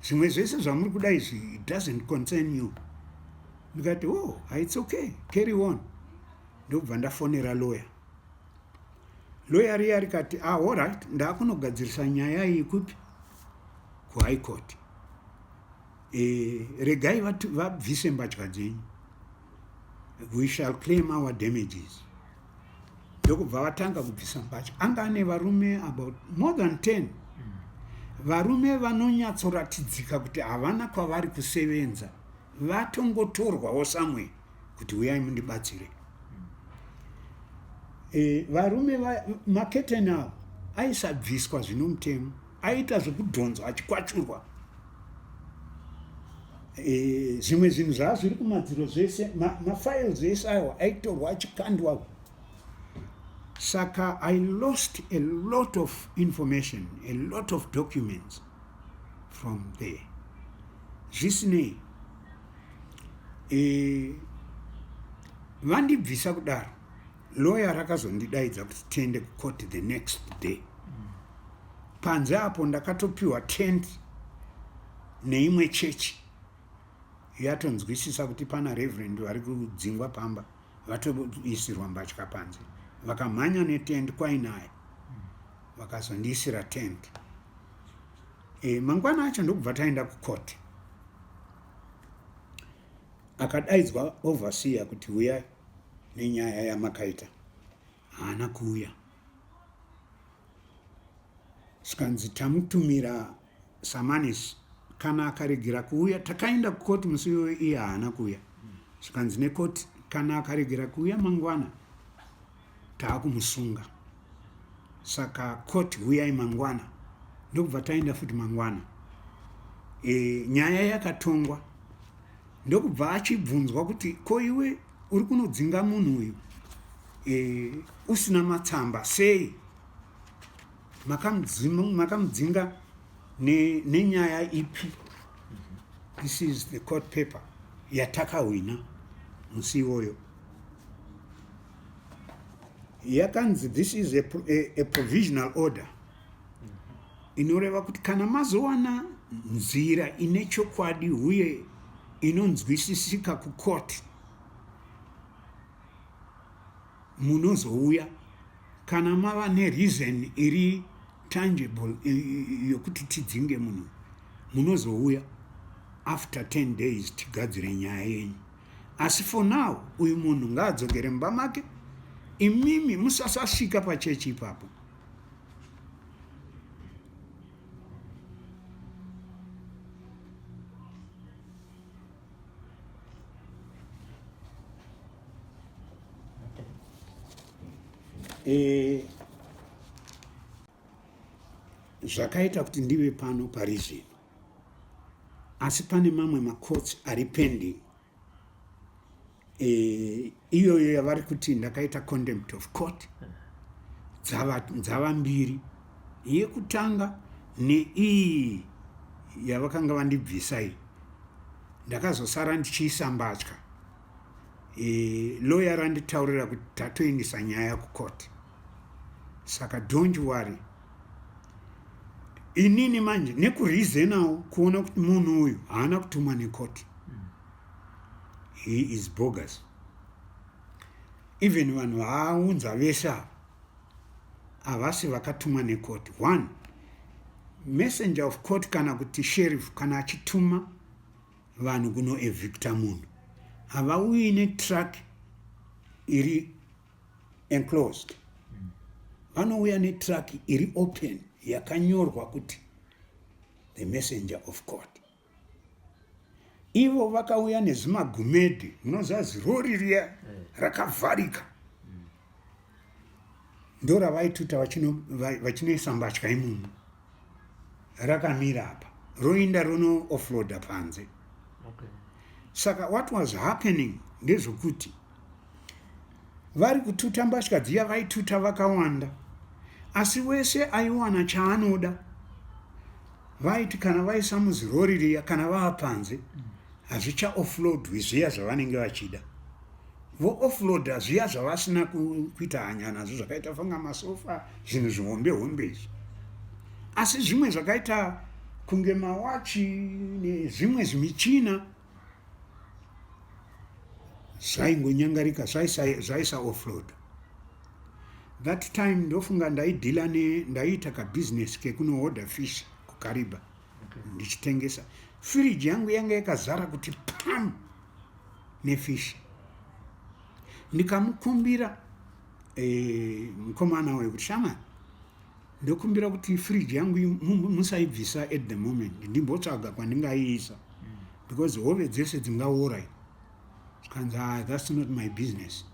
Zvimwe zvese zvamuri kuda izvi, it doesn't concern you. Ndikati, oh, it's okay, carry on. Ndobva ndafonera lawyer. Lawyer riya rikati, all right, ndakunogadzirisa nyaya iyi kupi? Kuhigh court. Regai vabvise mbatya dzenyu. We shall claim our damages. Ndokubva vatanga kubvisa mbatya. Anga ane varume about more than 10. Varume vanonyatsoratidzika kuti havana kwavari kusevenza, vatongotorwawo somewhere kuti uyai mundibatsire. Varume maketeni avo aisabviswa zvinomutemo, aita zvokudhonzwa achikwachurwa. Zvimwe zvinhu zvavo zviri kumadziro zvese, mafiles ese ayo aitorwa achikandwa. Saka I lost a lot of information, a lot of documents from there. Zvisinei, vandibvisa kudaro, lawyer rakazondidaidza kuti tiende kucourt the next day. Panze apo ndakatopiwa tent neimwe chechi yatonzwisisa kuti pana reverend vari kudzingwa pamba, vatoisirwa mbatya panze. Vakamhanya netent kwainaye, vakazondiisira tent. Mangwana acho ndokubva taenda kucourt. Akadaidzwa overseer kuti uyai nenyaya yamakaita. Haana kuuya. Zvikanzi tamutumira samanis, kana akaregera kuuya, takaenda kucourt musi iwoyo iye haana kuuya. Zvikanzi necourt, kana akaregera kuuya mangwana, taakumusunga. Saka court uyai mangwana. Ndokubva taenda futi mangwana. Nyaya yakatongwa. Ndokubva achibvunzwa kuti ko iwe uri kunodzinga munhu uyu usina matsamba sei? Makamudzinga nenyaya ipi? This is the court paper yatakahwina musi iwoyo. Yakanzi this is a provisional order. Inoreva kuti kana mazowana nzira ine chokwadi uye inonzwisisika kucourt, munozouya. Kana mava nereason iri tangible yokuti tidzinge munhu, munozouya after 10 days tigadzire nyaya yenyu. Asi for now, uyu munhu ngaadzokere mumba make, imimi musasasvika pachechi ipapo. Zvakaita kuti ndive pano parizvino, asi pane mamwe macourts ari pending. Iyoyo yavari kuti ndakaita contempt of court, dzava mbiri. Yekutanga neiyi yavakanga vandibvisa iyi, ndakazosara ndichiisa mbatya. Lawyer randitaurira kuti tatoendesa nyaya kucourt. Saka don't worry. Inini manje nekureasonawo kuona kuti munhu uyu haana kutumwa necourt. He is bogus. Even vanhu vaaunza vese havasi vakatumwa nekoti. 1, messenger of court kana kuti sheriff kana achituma vanhu kuno evicta munhu havauyi netruck iri enclosed, vanouya netruck iri open yakanyorwa kuti the messenger of God. Ivo vakauya nezimagumedhi, munoziva rori riya rakavharika, ndo ravaituta vachinoisa mbatya imomo, rakamira apa roinda rono offloada panze. Saka what was happening ndezvokuti vari kututa mbatya dziya vaituta vakawanda, asi wese aiwana chaanoda. Vaiti kana vaisa muzirori riya kana vava panze hazvicha offloadwi zviya zvavanenge vachida. Vo offloada zviya zvavasina kuita hanya nazvo zvakaita fanga masofa, zvinhu zvihombe hombe izvi. Asi zvimwe zvakaita kunge mawachi nezvimwe zvimichina zvaingonyangarika, zvaisa offload. That time ndofunga ndaiita kabusiness kekunohodha fish kukariba, ndichitengesa. Firiji yangu yanga yakazara kuti pam nefish. Ndikamukumbira mukomana wayo kuti shama, ndokumbira kuti firiji yangu musaibvisa at the moment, ndimbotsvaga kwandingaiisa because hove dzese dzingaora. Kanzi, that's not my business.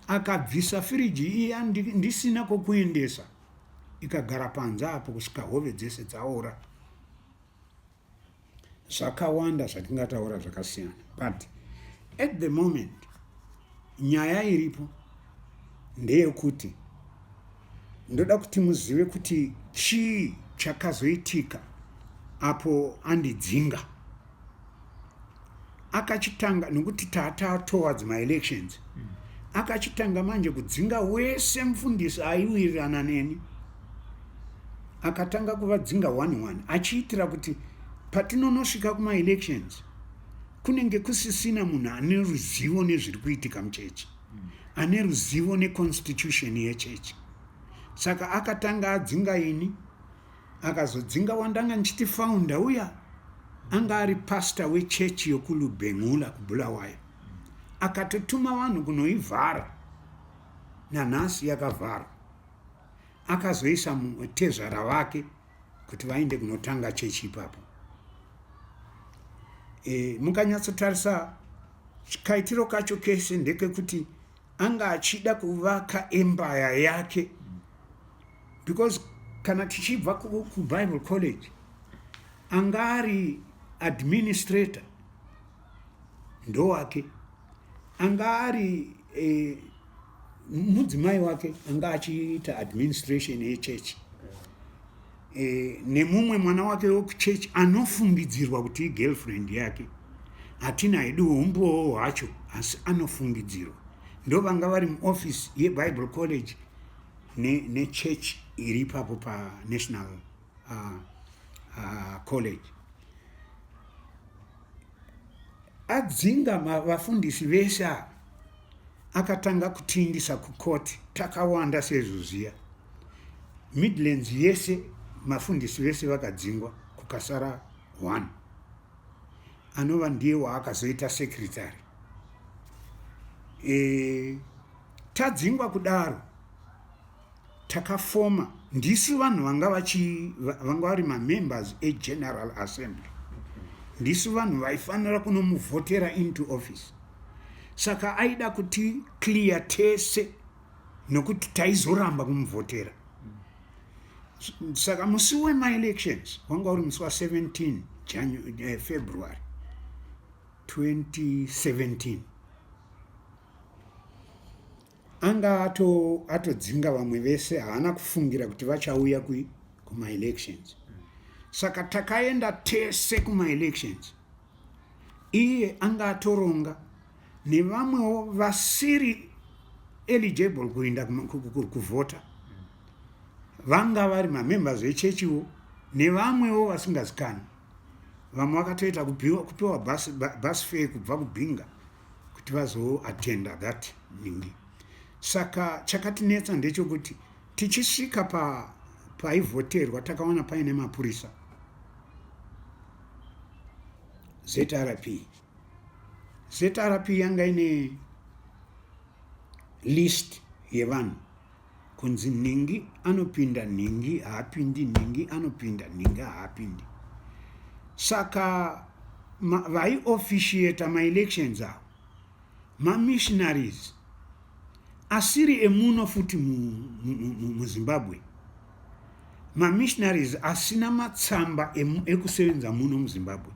Akabvisa firiji iya ndisina kokuendesa, ikagara panze apo kusvika hove dzese dzaora. Zvakawanda zvatingataura zvakasiyana, but at the moment nyaya iripo ndeyekuti ndoda kuti muzive kuti chii chakazoitika apo andidzinga. Akachitanga nokuti tata towards my elections, akachitanga manje kudzinga wese mufundisi aiwirirana neni, akatanga kuvadzinga 1-1 achiitira kuti patinonosvika kuma elections kunenge kusisina munhu ane ruzivo nezviri kuitika muchechi, ane ruzivo neconstitution yechechi. Saka akatanga adzinga ini, akazodzinga wandanga nchiti founder uya anga ari pastor wechechi yokulubhengula kubulawayo, akatotuma vanhu kunoivhara, nanhasi yakavhara. Akazoisa mutezvara vake kuti vaende kunotanga chechi ipapo. Mukanyatsotarisa kaitiro kacho kese ndekekuti anga achida kuvaka empire yake, because kana tichibva kuBible college anga ari administrator ndo wake, anga ari mudzimai wake anga achiita administration yechechi, nemumwe mwana wake wekuchechi anofungidzirwa kuti igirlfriend yake. Hatina hedu umbowo hwacho, asi anofungidzirwa. Ndo vanga vari muoffice yeBible college nechurch iri papo paNational college. Adzinga vafundisi vese akatanga kutindisa kukoti, takawanda sezvoziya. Midlands yese mafundisi vese vakadzingwa, kukasara 1 anova ndiye waakazoita secretary. Tadzingwa kudaro takafoma, ndisu vanhu vanga vari mamembers eGeneral Assembly, ndisu vanhu vaifanira kunomuvhotera into office. Saka aida kuti clear tese nokuti taizoramba kumuvhotera. Saka musi wema-elections wanga uri musi wa17 February 2017, anga atodzinga vamwe vese, haana kufungira kuti vachauya kuma-elections. Saka takaenda tese kuma-elections. Iye anga atoronga nevamwewo vasiri eligible kuenda kuvhota, vanga vari mamembers echechiwo nevamwewo vasingazikani. Vamwe vakatoita kupiwa bus fare kubva kubhinga kuti vazoatenda that ningi. Saka chakatinetsa ndechekuti tichisvika paivhoterwa takaona paine mapurisa ZRP yanga ine list yevanhu kunzi ningi anopinda, ningi haapindi, ningi anopinda, ningi haapindi. Saka vai-officiate ma-elections avo ma-missionaries asiri emuno futi muZimbabwe. Ma-missionaries asina matsamba ekusevenza muno muZimbabwe.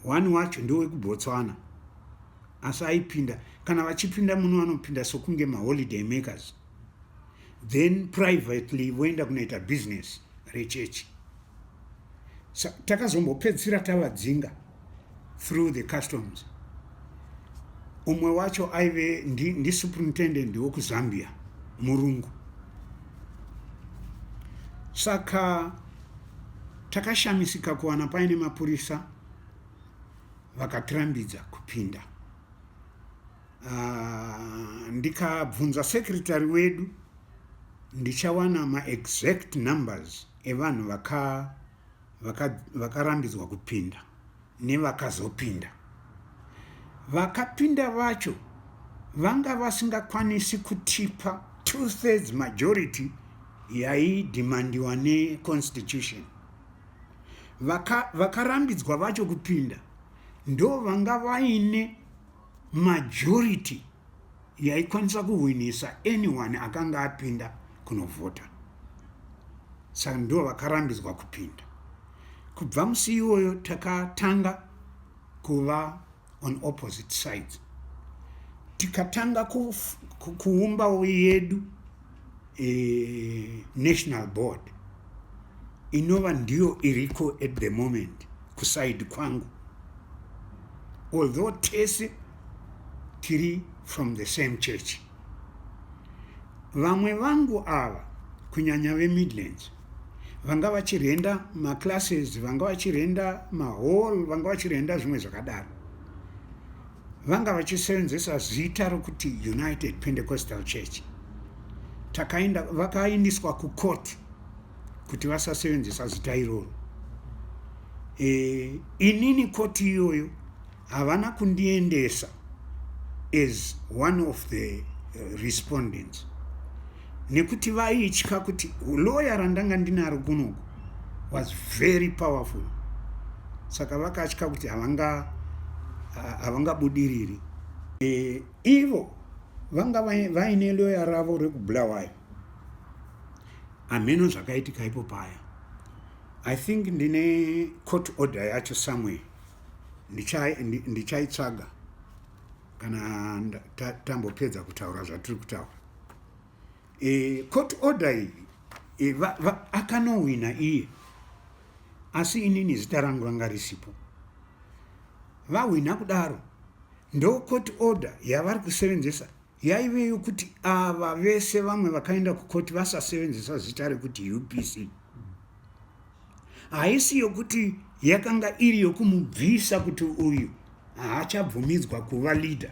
One wacho ndowekuBotswana, asi aipinda. Kana vachipinda muno vanopinda sokunge ma-holiday makers, then privately voenda kunoita business rechechi. Takazombopedzisira tavadzinga through the customs. Umwe wacho aive ndi superintendent wokuzambia, murungu. Saka takashamisika kuwana paine mapurisa vakatirambidza kupinda. Ndikabvunza secretary wedu ndichawana ma-exact numbers evanhu vakarambidzwa kupinda nevakazopinda. Vakapinda vacho vanga vasingakwanisi kutipa 2/3 majority yaidemandiwa neconstitution. Vakarambidzwa vacho kupinda ndo vanga vaine majority yaikwanisa kuwinisa anyone akanga apinda kunovhota. Saka ndo vakarambidzwa kupinda. Kubva musi iyoyo takatanga kuva on opposite sides. Tikatanga kuumbawo yedu national board inova ndiyo iriko at the moment kuside kwangu, although tese tiri from the same church. Vamwe vangu ava kunyanya veMidlands vanga vachirenda maclasses, vanga vachirenda mahall, vanga vachirenda zvimwe zvakadaro, vanga vachisevenzesa zita rokuti United Pentecostal Church. Vakaindiswa kucourt kuti vasasevenzesa zita iroro. Inini koti iyoyo havana kundiendesa as one of the respondents, nekuti vaitya kuti lawyer randanga ndinaro kunoku was very powerful. Saka vakatya kuti havangabudiriri. Ivo vanga vaine lawyer ravo rekubulawayo. Ameno zvakaitika ipo paya. I think ndine court order yacho somewhere. Ndichaitsvaga kana tambopedza kutaura zvatiri kutaura. Court order iyi akanowina iye, asi inini zita rangu ranga risipo. Vawina kudaro ndo court order yavari kusevenzesa yaiveyo kuti ava vese vamwe vakaenda kukoti vasasevenzesa zita rekuti UPC. Haisi yokuti yakanga iri yokumubvisa kuti uyu haachabvumidzwa kuva leader,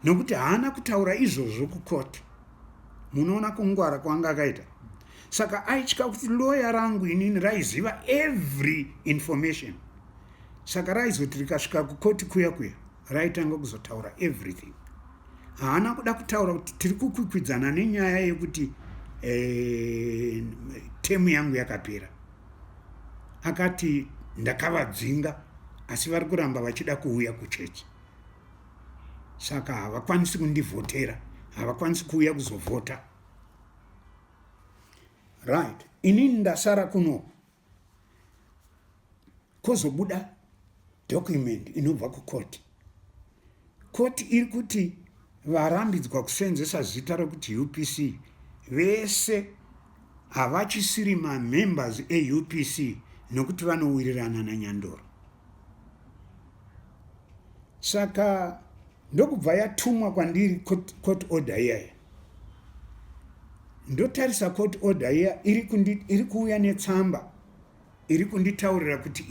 nokuti haana kutaura izvozvo kukoti. Munoona kungwara kwanga akaita. Saka aitya kuti lawyer rangu inini raiziva every information. Saka raizoti rikasvika kukoti kuya raitanga kuzotaura everything. Haana kuda kutaura kuti tiri kukwikwidzana nenyaya yekuti temu yangu yakapera. Akati ndakavadzinga asi vari kuramba vachida kuuya kuchechi. Saka havakwanisi kundivhotera, havakwanisi kuuya kuzovhota. Right. Inini ndasara kuno kozobuda document inobva kukoti. Koti iri kuti varambidzwa kusenzesa zita rokuti UPC vese havachisiri members eUPC nokuti vanowirirana naNyandoro. Saka ndokubva yatumwa kwandiri court order iyaya. Ndotarisa court order iya iri kuuya netsamba iri kunditaurira kuti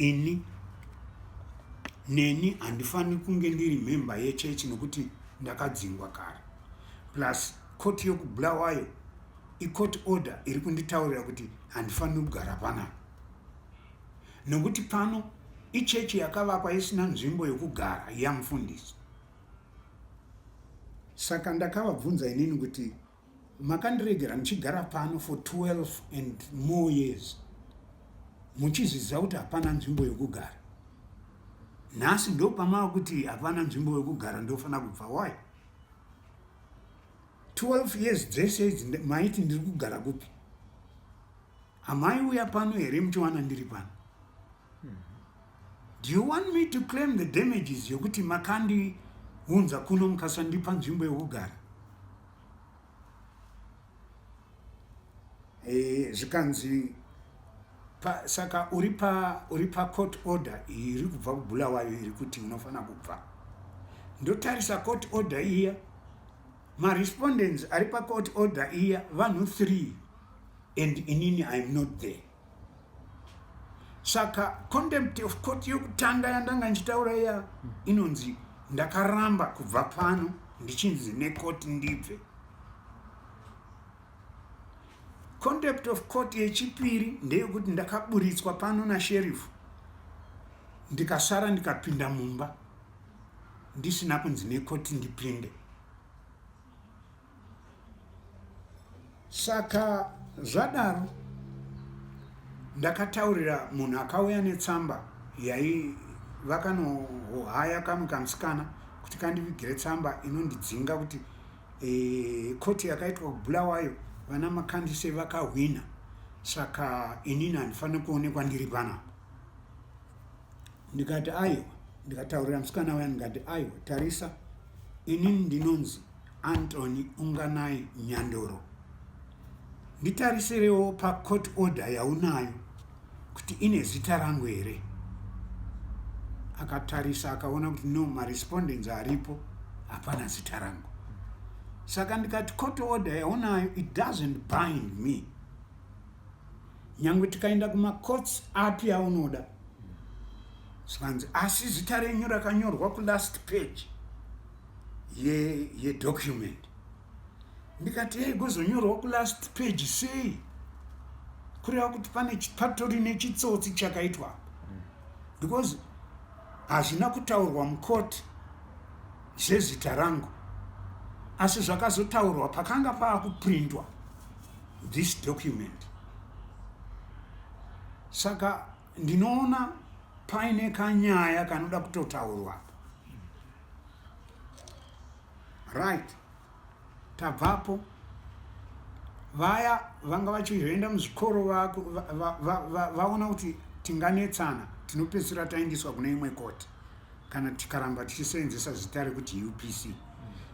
neni handifaniri kunge ndiri member yechechi nokuti ndakadzingwa kare. Plus court yokubulawayo i-court order iri kunditaurira kuti handifaniri kugara panapa, nokuti pano ichechi yakavakwa isina nzvimbo yokugara yamufundisi. Saka ndakavabvunza inini kuti makandiregera ndichigara pano for 12 and more years muchizviziva kuti hapana nzvimbo yokugara. Nhasi ndopamava kuti hapana nzvimbo yokugara ndofanira kubva. Why? 12 years dzese idzi maiti ndiri kugara kupi? Amaiuya pano here muchiwana ndiri pano? Do you want me to claim the damages yokuti makandiunza kuno mukasandipa nzvimbo yokugara? Zvikanzi saka uri pa court order iri kubva kuBulawayo iri kuti unofanira kubva. Ndotarisa court order iya, respondents ari pa court order iya vanhu 3 and inini I'm not there. Saka contempt of court yokutanga yandanga ndichitaura iya inonzi ndakaramba kubva pano ndichinzi necourt ndibve. Contempt of court yechipiri ndeyekuti ndakaburitswa pano nasherifu ndikasara ndikapinda mumba ndisina kunzi necourt ndipinde. Saka zvadaro ndakataurira munhu akauya netsamba vakanohaya kamwe kamusikana kuti kandivigire tsamba inondidzinga kuti koti yakaitwa kuBulawayo vana makandise vakahwina, saka inini handifaniri kuonekwa ndiri panapa. Ndikati aiwa, ndikataurira musikana waya ndikati aiwa, tarisa, inini ndinonzi Anthony Unganai Nyandoro. Nditarisirewo pa court order yaunayo kuti ine zita rangu here. Akatarisa akaona kuti no, marespondents aripo hapana zita rangu. Saka ndikati court order yaunayo it doesn't bind me. Nyangwe tikaenda kuma courts api aunoda. Svanzi asi zita renyu rakanyorwa ku last page ye document. Ndikati gozonyorwa ku last page sei? Kureva kuti pane patori nechitsotsi chakaitwa. Because hazvina kutaurwa mukoti zvezita rangu, asi zvakazotaurwa pakanga paakuprintwa this document. Saka ndinoona paine kanyaya kanoda kutotaurwa. Right. Tabvapo vaya vanga vachizoenda muzvikoro vaona kuti tinganetsana tinopedzisira taendeswa kune imwe koti kana tikaramba tichisenzesa zita rekuti UPC.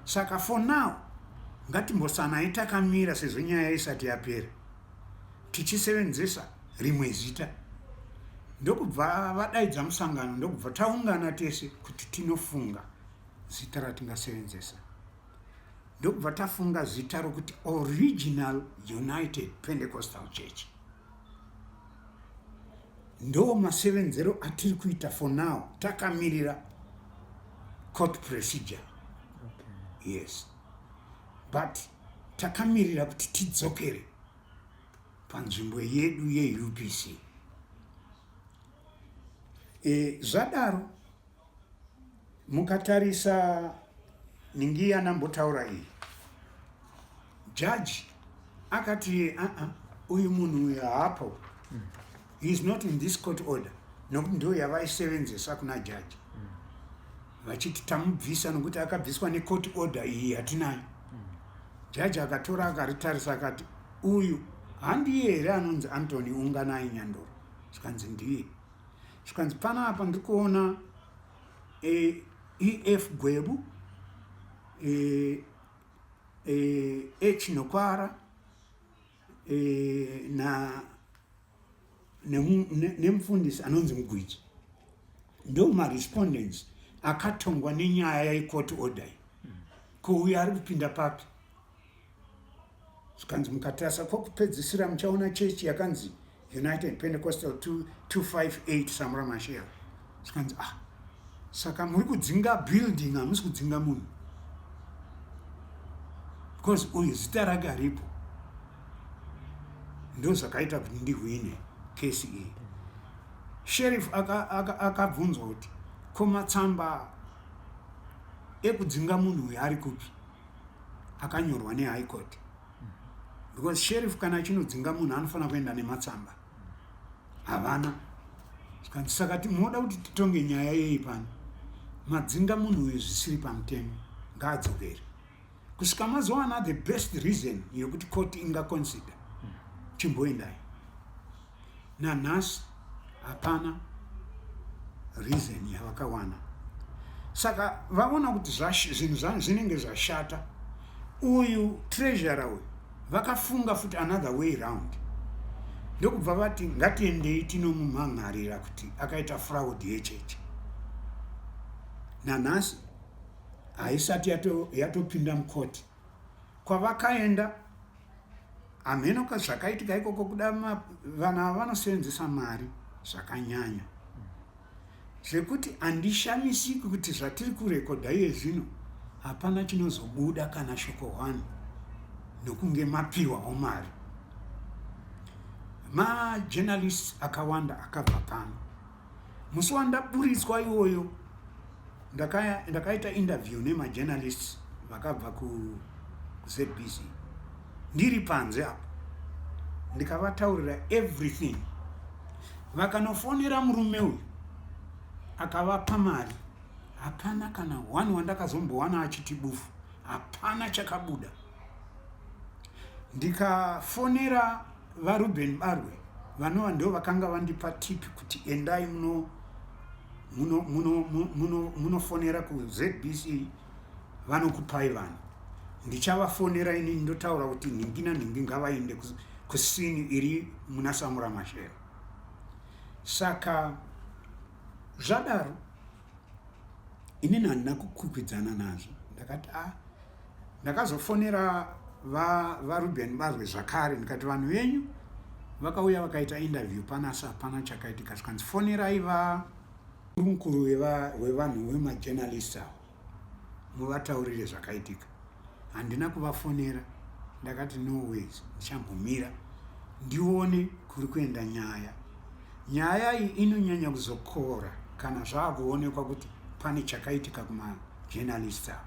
Saka for now ngatimbosanai takamira sezvo nyaya isati yapera tichisevenzesa rimwe zita. Ndokubva vadaidza musangano, ndokubva taungana tese kuti tinofunga zita ratingasevenzesa. Ndokubva tafunga zita rokuti Original United Pentecostal Church. Ndo masevenzero atiri kuita for now, takamirira court procedure. Okay. Yes. But takamirira kuti tidzokere panzvimbo yedu yeUPC. Zvadaro mukatarisa ningiya nambotaura iyi. Judge akati uyu munhu uyu haapo. He is not in this court order. Nokuti ndo yavaisevenzesa kuna judge. Vachiti tamubvisa nokuti akabviswa necourt order iyi yatinayo. Judge akatora akaritarisa akati uyu handiye here anonzi Anthony Unganai Nyandoro. Zvikanzi ndiye. Zvikanzi panapa ndikuona EF Gwebu, H Nokwara, na nemufundisi anonzi Mugwiji. Ndo marespondents akatongwa nenyaya yecourt order. Kuuya ari kupinda papi. Zvikanzi mukatarisa kwokupedzisira muchaona chechi yakanzi United Pentecostal 258 Samora Machel. Zvikanzi saka muri kudzinga building, hamusi kudzinga munhu. Because uyu zita rake haripo. ndozvakaita kuti ndihwine kesi iyi. Sheriff akabvunzwa kuti ko matsamba ekudzinga munhu uyu ari kupi, akanyorwa neHigh Court, because sheriff kana achinodzinga munhu anofanira kuenda nematsamba, havana. Saka tinoda kuti titonge nyaya yeyi pano, madzinga munhu uyu zvisiri pamutemo, ngaadzokere kusvika mazowana the best reason yokuti court ingaconsider chimboendai. Nanhasi hapana reason yavakawana. Saka vaona kuti zvinhu zvinenge zvashata. Uyu treasurer uyu vakafunga futi another way round, ndokubva vati ngatiendei tinomumhangarira kuti akaita fraud yechechi. Nanhasi haisati yatopinda mukoti. Kwavakaenda amenoka zvakaitika ikoko kuda vana vanosenzesa mari zvakanyanya, zvekuti handishamisiki kuti zvatiri kurekodha iye zvino hapana chinozobuda kana shoko 1 nokunge mapiwawo mari. Majournalists akawanda akabva pano. Musi wandaburitswa iwoyo ndakaita interview nemajournalists vakabva kuZBC. Ndiri panze apo ndikavataurira everything. Vakanofonera murume uyu akavapa mari, hapana kana 1 wandakazombowana achiti bufu, hapana chakabuda. Ndikafonera vaRuben Barwe vanova ndo vakanga vandipa tip kuti endai munofonera kuZBC vanokupai vanhu. Ndichavafonera ini ndotaura kuti nhingi nanhingi ngavaende kusini iri muna Samura Machel. Saka zvadaro inini handina kukwikwidzana nazvo. Ndakati ndakazofonera vaRuben Barwe zvakare ndikati vanhu venyu vakauya vakaita interview panasa hapana chakaitika, zvikanzi fonerai mukuru wevanhu vemajournalists avo muvataurire zvakaitika. Handina kuvafonera, ndakati no ways, ndichambomira ndione kuri kuenda nyaya. Nyaya iyi inonyanya kuzokora kana zvaakuonekwa kuti pane chakaitika kumajournalists avo.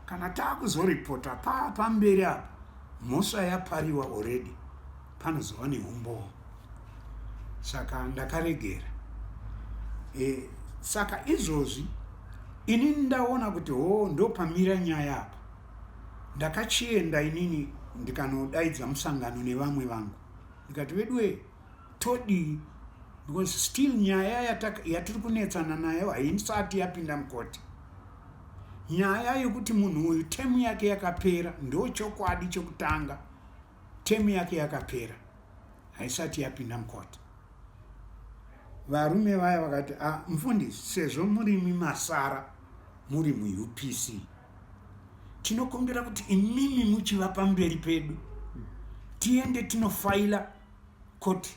Kana taakuzoripota pamberi apa mhosva yapariwa already, panozova neumbowo. Saka ndakaregera. Saka izvozvi inini ndaona kuti ndopamira nyaya apa. Ndakachienda inini ndikanodaidza musangano nevamwe vangu. Ndikati vedue todi, because still nyaya yatiri kunetsana nayo haisati yapinda mukoti. Nyaya yokuti munhu uyu temu yake yakapera ndo chokwadi chokutanga. Temu yake yakapera haisati yapinda mukoti. Varume vaya vakati mufundisi, sezvo muri mumasara muri muUPC, tinokumbira kuti imimi muchiva pamberi pedu tiende tinofaila court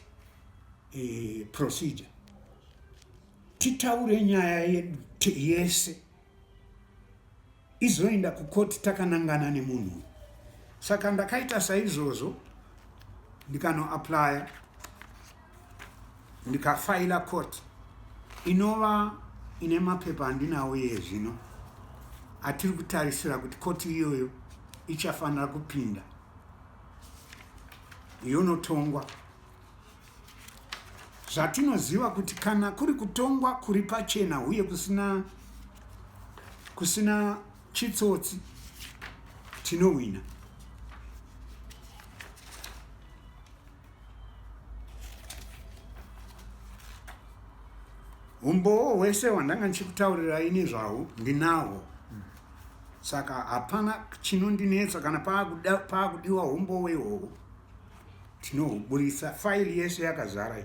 procedure, titaure nyaya yedu yese izoenda kukoti takanangana nemunhu. Saka ndakaita saizvozvo, ndikanoaplya ndikafaila court inova ine mapepa andinawo yezvino atiri kutarisira kuti court iyoyo ichafanira kupinda yonotongwa. Zvatinoziva kuti kana kuri kutongwa kuri pachena uye kusina chitsotsi, tinowina. Umbowo hwese hwandanga ndichikutaurira ini zvawo ndinawo. Saka hapana chinondinetsa kana paakudiwa umbowo ihwohwo tinohuburisa. Faili yese yakazara.